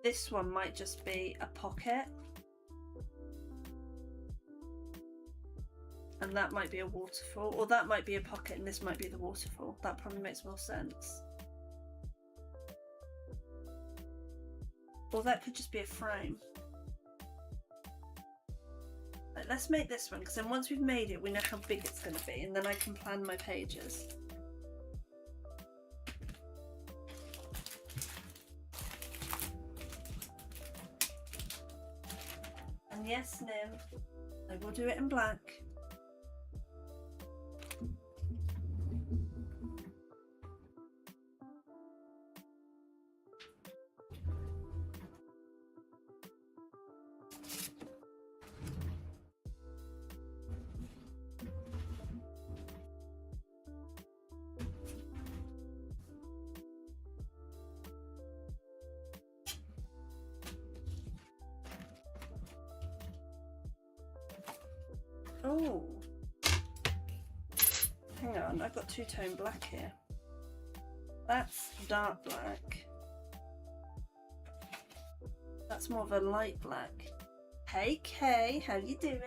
this one might just be a pocket. And that might be a waterfall. Or that might be a pocket and this might be the waterfall. That probably makes more sense. Or that could just be a frame. Right, let's make this one, because then once we've made it, we know how big it's going to be, and then I can plan my pages. And yes, Nim, I will do it in black. Oh, hang on, I've got two-tone black here. That's dark black. That's more of a light black. Hey Kay, how you doing?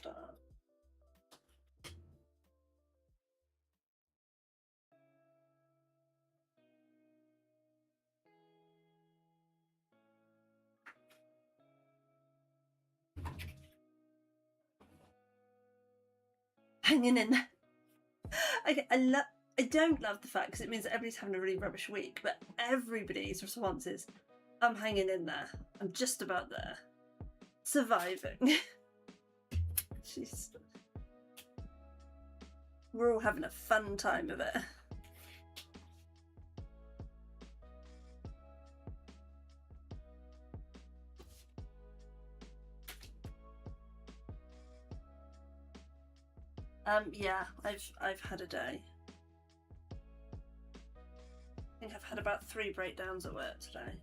Dark. Hanging in there. Okay, I don't love the fact, because it means that everybody's having a really rubbish week, but everybody's response is, I'm hanging in there. I'm just about there. Surviving. Jeez. We're all having a fun time of it. Yeah, I've had a day. I think I've had about 3 breakdowns at work today.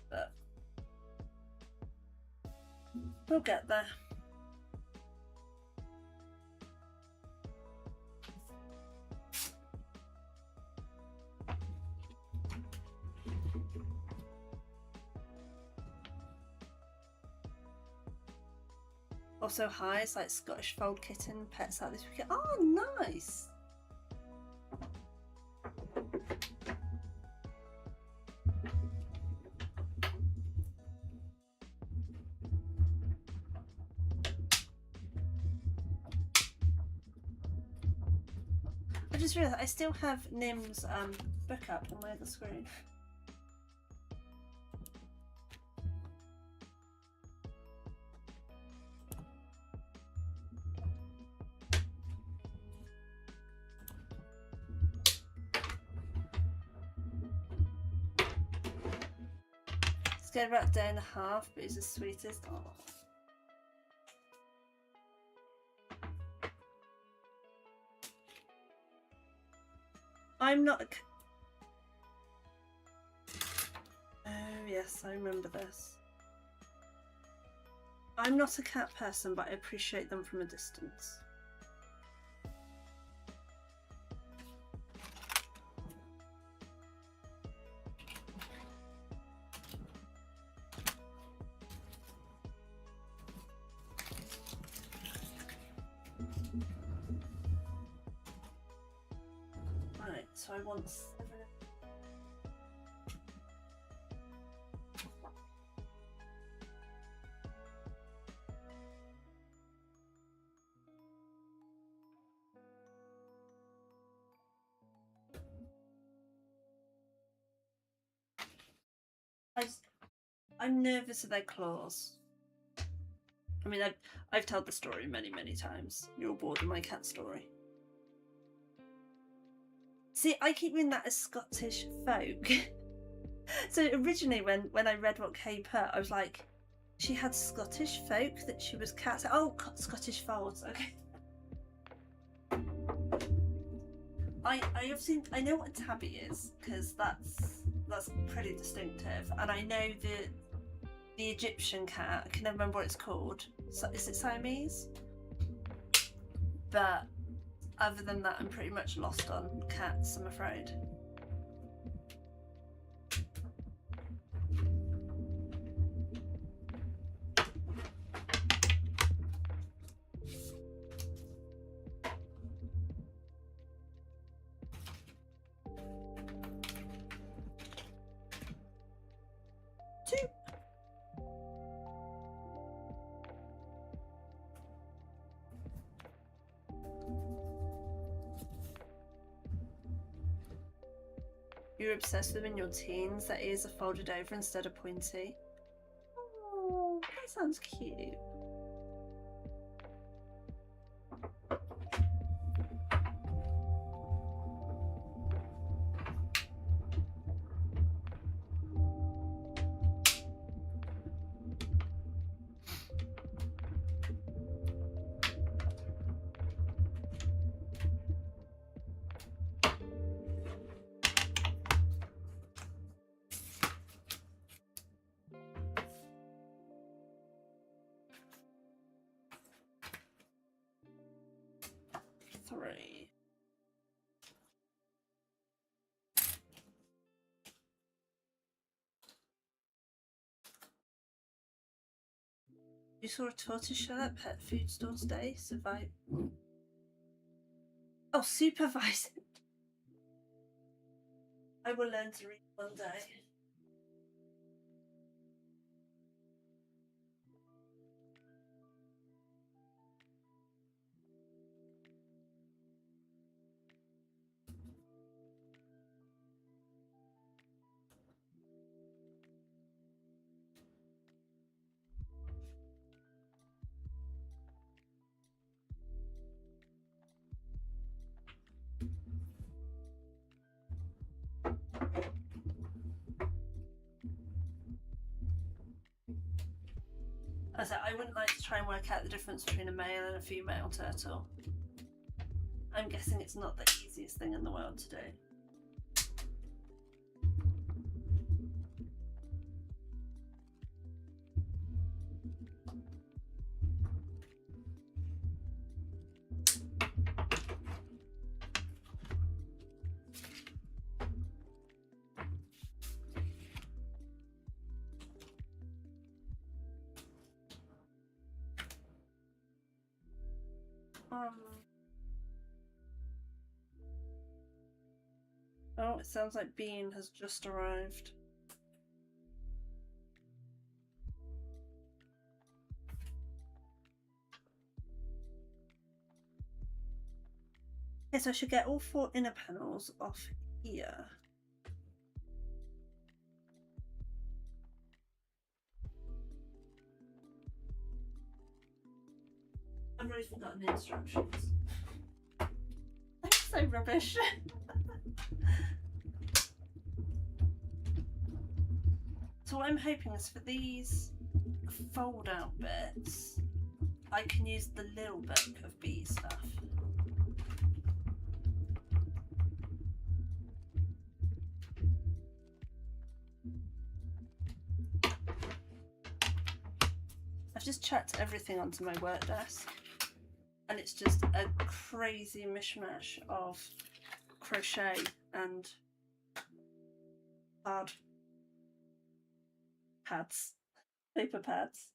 But we'll get there. Also, hi, it's like Scottish Fold Kitten pets out this weekend. Oh, nice! I just realised I still have Nim's book up on my other screen. Scared about a day and a half, but he's the sweetest. Oh. I'm not a... Oh yes, I remember this. I'm not a cat person, but I appreciate them from a distance. so I want 7. I'm nervous of their claws. I mean, I've told the story many times. You're bored of my cat story. See, I keep reading that as Scottish folk. So originally, when I read what Kay put, I was like, she had Scottish folk that she was cats. Oh, Scottish folds. Okay. I obviously I know what a tabby is because that's pretty distinctive, and I know the Egyptian cat. I can never remember what it's called. So, is it Siamese? But other than that, I'm pretty much lost on cats, I'm afraid. You're obsessed with in your teens that ears are folded over instead of pointy. Oh, that sounds cute. Three. You saw a tortoiseshell at pet food store today. Survive. Oh, supervise it. I will learn to read one day. I said I wouldn't like to try and work out the difference between a male and a female turtle. I'm guessing it's not the easiest thing in the world to do. Oh, it sounds like Bean has just arrived. Yes, I should get all 4 inner panels off here. I've already forgotten the instructions. I'm so rubbish. So what I'm hoping is for these fold out bits, I can use the little book of bee stuff. I've just chucked everything onto my work desk, and it's just a crazy mishmash of crochet and hard pads, paper pads.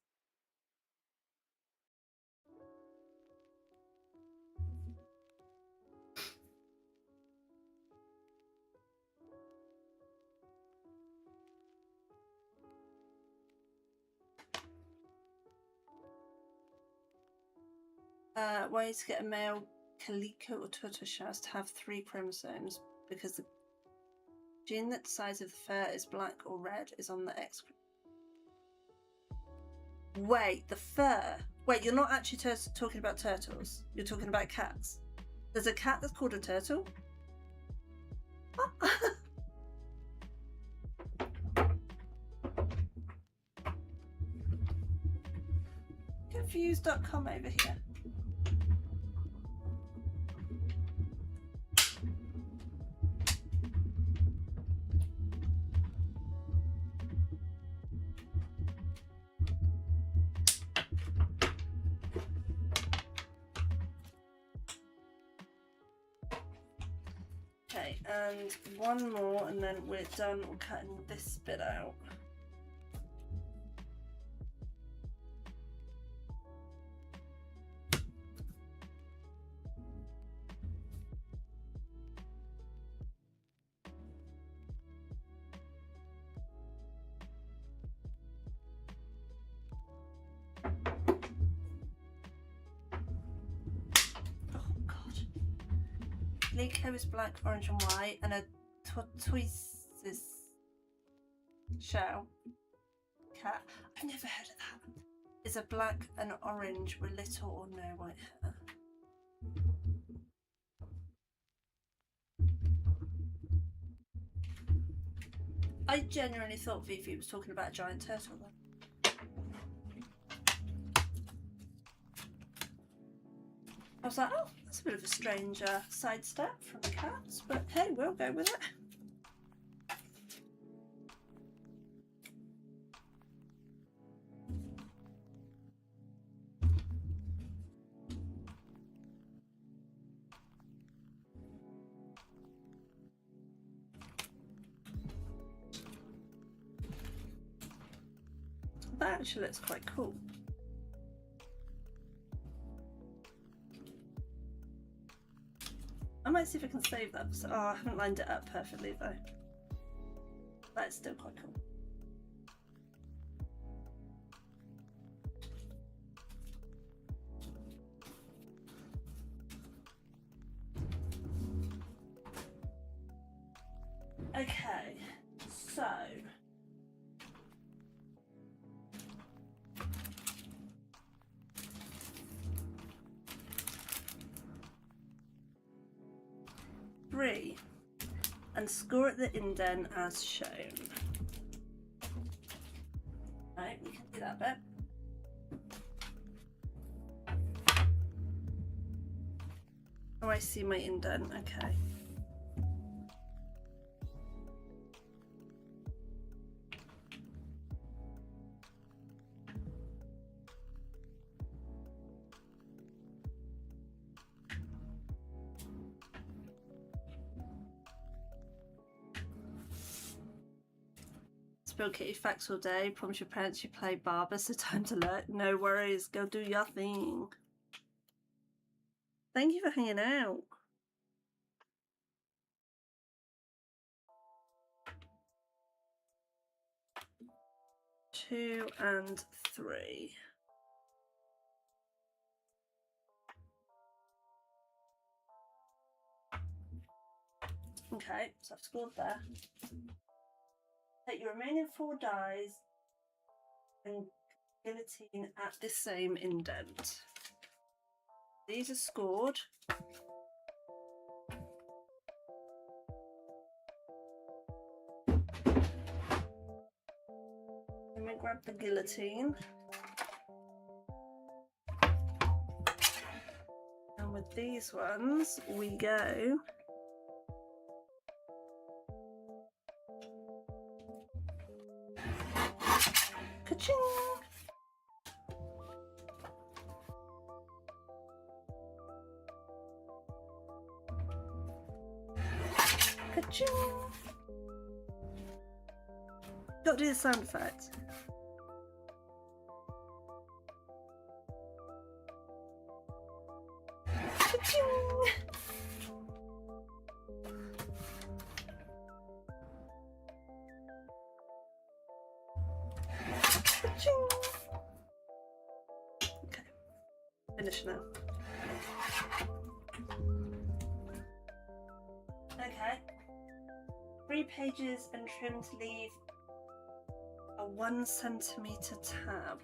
Ways to get a male calico or tortoiseshell to have 3 chromosomes, because the gene that decides if the fur is black or red is on the X. Wait, the fur. Wait, you're not actually talking about turtles. You're talking about cats. There's a cat that's called a turtle? Confused.com over here. Okay, and one more, and then we're done. We're cutting this bit out. Calico is black, orange, and white, and a tortoise shell cat. I've never heard of that. Is a black and orange with little or no white hair. I genuinely thought Vivi was talking about a giant turtle then. I was like, oh, that's a bit of a strange sidestep from the cats, but hey, we'll go with it. That actually looks quite cool. I might see if I can save that. Oh, I haven't lined it up perfectly though. That's still quite cool. Okay, so three, and score at the indent as shown. Right, we can do that bit. Oh, I see my indent, okay. Spill Kitty facts all day. Promise your parents you play Barber, so time to learn. No worries, go do your thing. Thank you for hanging out. Two and three. Okay, so I've scored there. Take your remaining 4 dies and guillotine at the same indent. These are scored. Let me grab the guillotine. And with these ones, we go. Ka-ching! Ka-ching! Gotta do the sound effect. Ka-ching! Okay, finish now. Okay. 3 pages and trim to leave a 1 centimetre tab.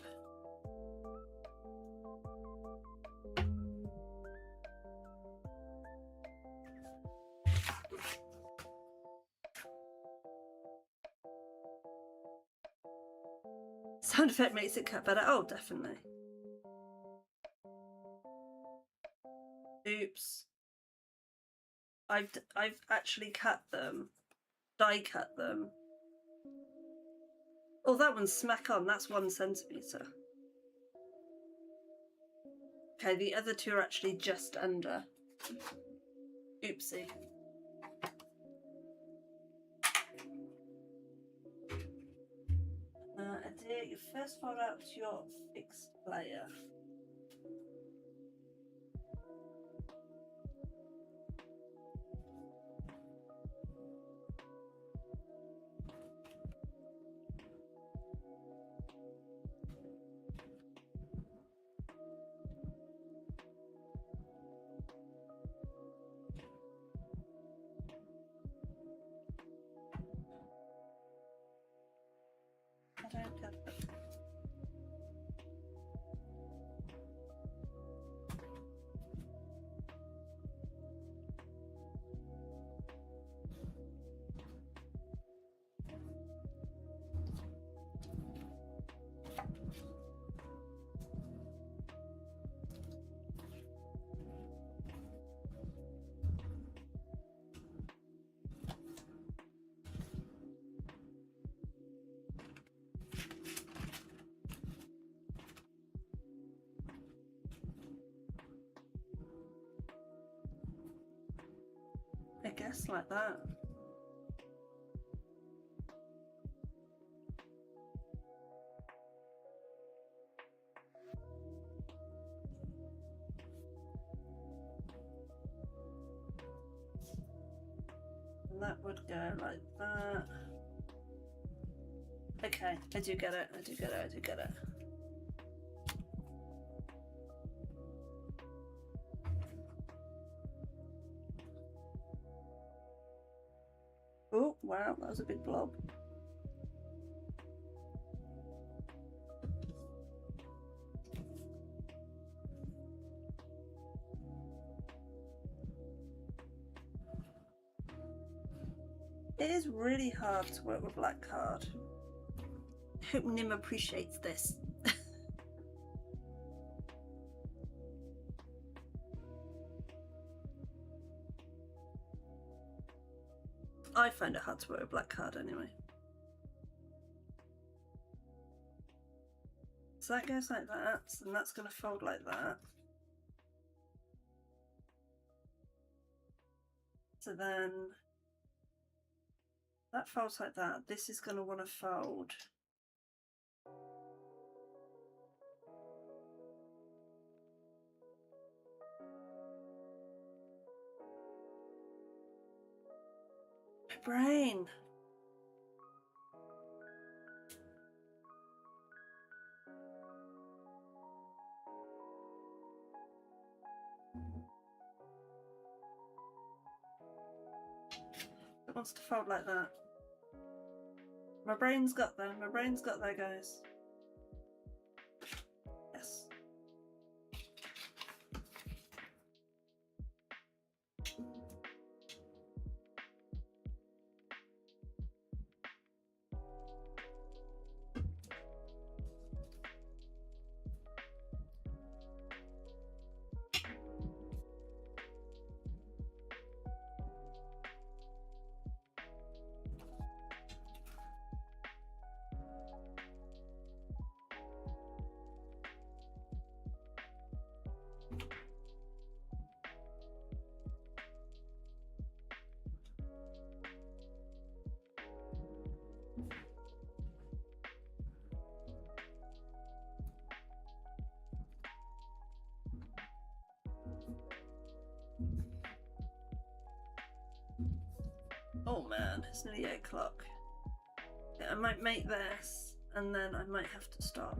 Sound effect makes it cut better. Oh, definitely. Oops. I've actually cut them, die cut them. Oh, that one's smack on. That's 1 centimetre. Okay, the other 2 are actually just under. Oopsie. Adhere your first fold out to your fixed layer. I don't get that. I guess like that. And that would go like that. Okay, I do get it, I do get it, I do get it. Oh, wow, that was a big blob. It is really hard to work with black card. I hope Nim appreciates this. I find it hard to work with black card anyway. So that goes like that, and that's going to fold like that. So then that folds like that. This is going to want to fold. My brain. It wants to fold like that. My brain's got there. My brain's got there, guys. Yes. Oh man, it's nearly 8 o'clock. Yeah, I might make this and then I might have to stop.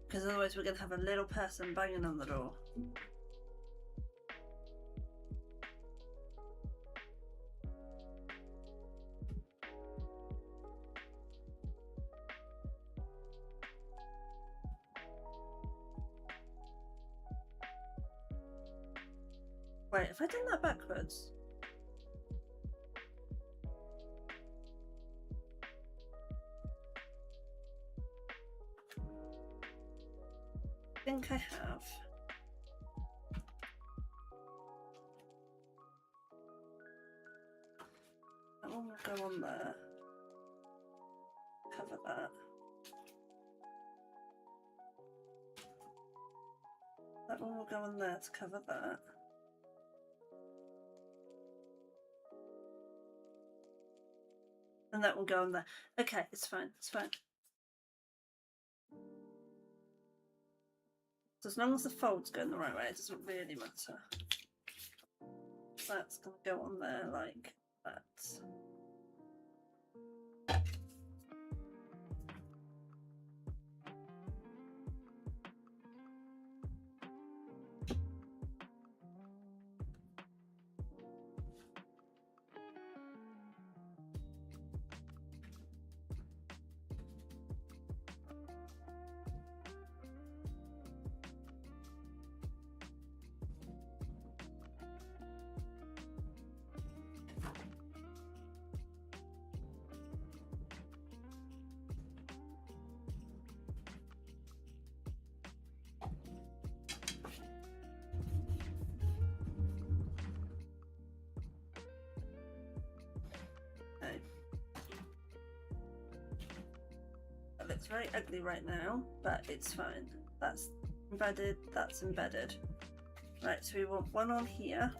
because otherwise we're going to have a little person banging on the door. Wait, have I done that backwards? I think I have. That one will go on there. Cover that. That one will go on there to cover that. And that will go on there. Okay, it's fine, it's fine. So as long as the fold's going the right way, it doesn't really matter. That's going to go on there like that. That looks very ugly right now, but it's fine. That's embedded, that's embedded. Right, so we want one on here.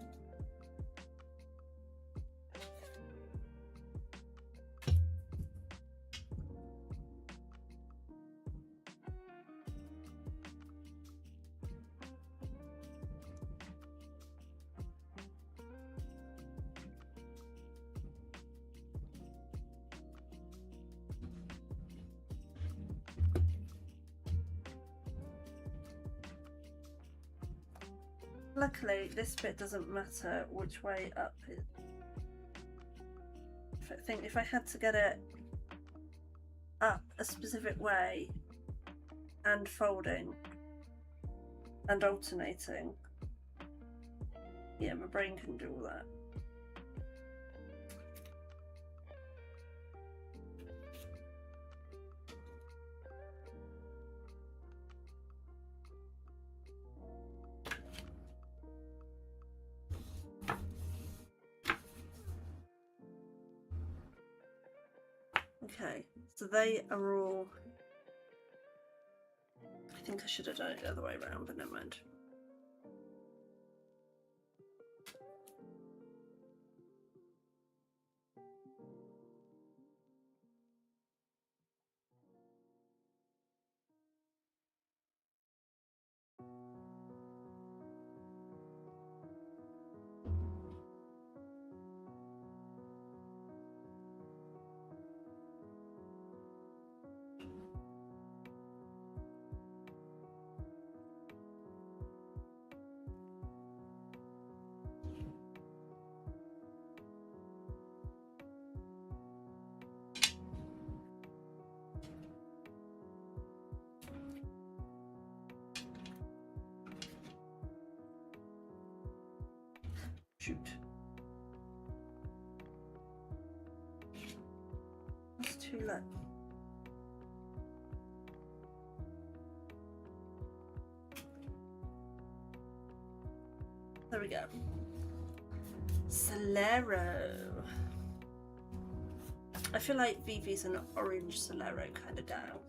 Luckily, this bit doesn't matter which way up it. I think if I had to get it up a specific way and folding and alternating, yeah, my brain can do all that. Okay, so they are all. I think I should have done it the other way around, but never mind. Shoot. That's too low. There we go. Solero. I feel like Vivi's an orange Solero kind of down.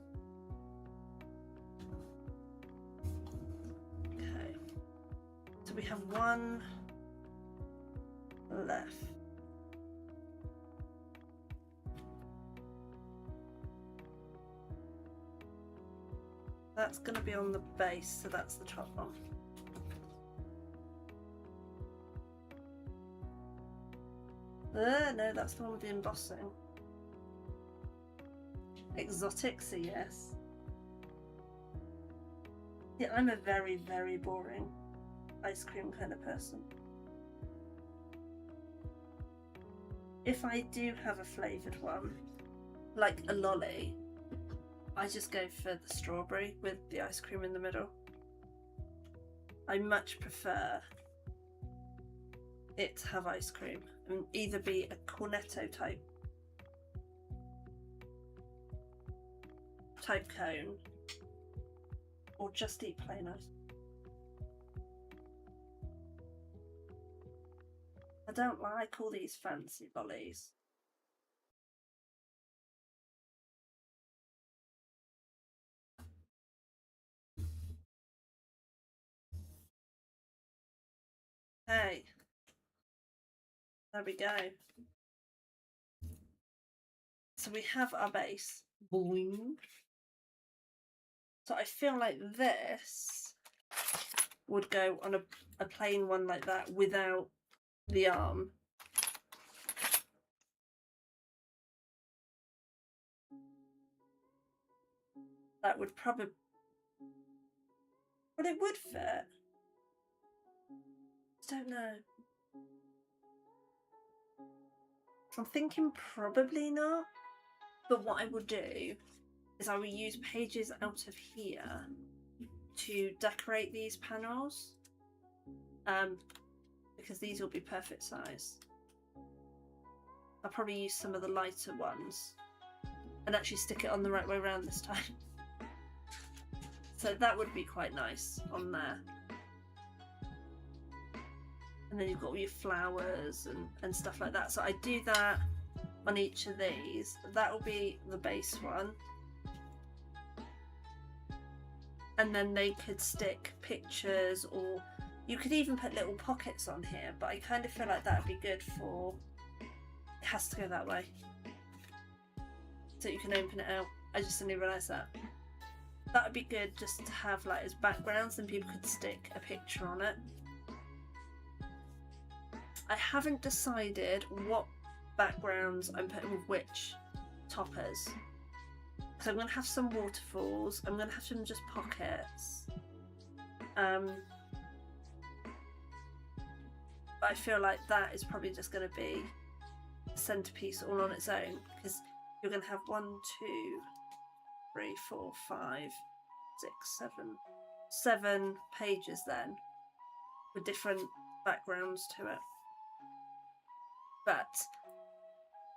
Okay. So we have one left. That's going to be on the base, so that's the top one. No, that's the one with the embossing. Exotic, so yes. Yeah, I'm a very, very boring ice cream kind of person. If I do have a flavoured one, like a lolly, I just go for the strawberry with the ice cream in the middle. I much prefer it to have ice cream and either be a cornetto type cone or just eat plain ice. I don't like all these fancy lollies. Hey, there we go. So we have our base. Boing. So I feel like this would go on a plain one like that without the arm. That would probably... But it would fit. I don't know. I'm thinking probably not. But what I will do is I will use pages out of here to decorate these panels. Because these will be perfect size. I'll probably use some of the lighter ones and actually stick it on the right way around this time. So that would be quite nice on there. And then you've got all your flowers and stuff like that. So I do that on each of these. That will be the base one. And then they could stick pictures, or you could even put little pockets on here, but I kind of feel like that would be good for... It has to go that way. So you can open it out. I just didn't realise that. That would be good just to have like as backgrounds, and people could stick a picture on it. I haven't decided what backgrounds I'm putting with which toppers. So I'm going to have some waterfalls, I'm going to have some just pockets. But I feel like that is probably just going to be a centerpiece all on its own, because you're going to have 1, 2, 3, 4, 5, 6, 7 pages then with different backgrounds to it. But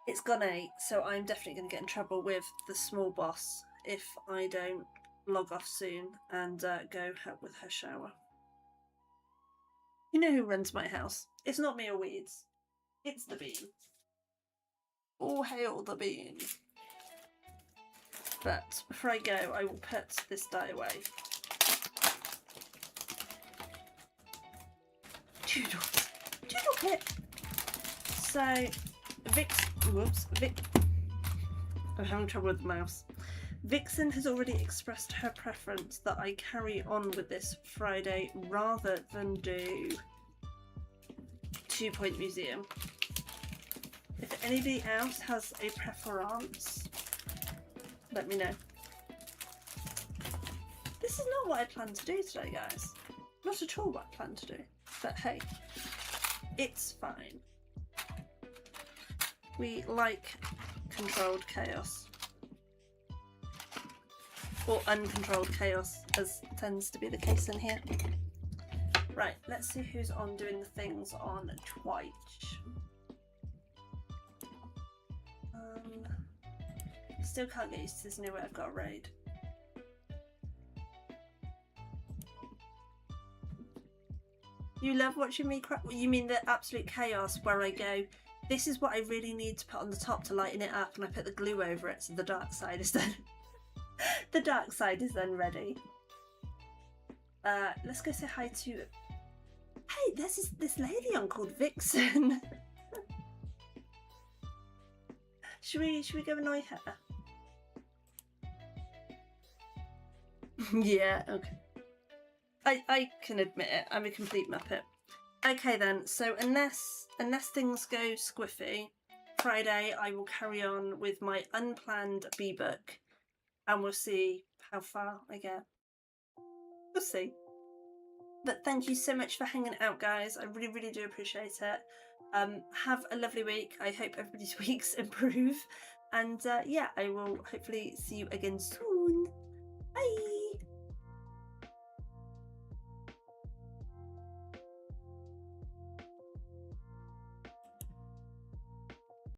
it's gone 8, so I'm definitely going to get in trouble with the small boss if I don't log off soon and go help with her shower. You know who runs my house? It's not me or Weeds. It's the bean. All hail the bean. But before I go, I will put this die away. Doodles. Doodle pip. So, I'm having trouble with the mouse. Vixen has already expressed her preference that I carry on with this Friday rather than do 2 Point Museum. If anybody else has a preference, let me know. This is not what I planned to do today, guys. Not at all what I planned to do. But hey, it's fine. We like controlled chaos. Or uncontrolled chaos, as tends to be the case in here. Right, let's see who's on doing the things on Twitch. Still can't get used to this new way I've got a raid. You love watching me crack? You mean the absolute chaos where I go, this is what I really need to put on the top to lighten it up, and I put the glue over it so the dark side is then the dark side is then ready. Let's go say hi to... Hey, there's this lady on called Vixen. Should we go annoy her? Yeah, okay. I can admit it, I'm a complete muppet. Okay then, so unless things go squiffy, Friday I will carry on with my unplanned bee book and we'll see how far I get. We'll see. But thank you so much for hanging out, guys. I really, really do appreciate it. Have a lovely week. I hope everybody's weeks improve. And yeah, I will hopefully see you again soon. Bye.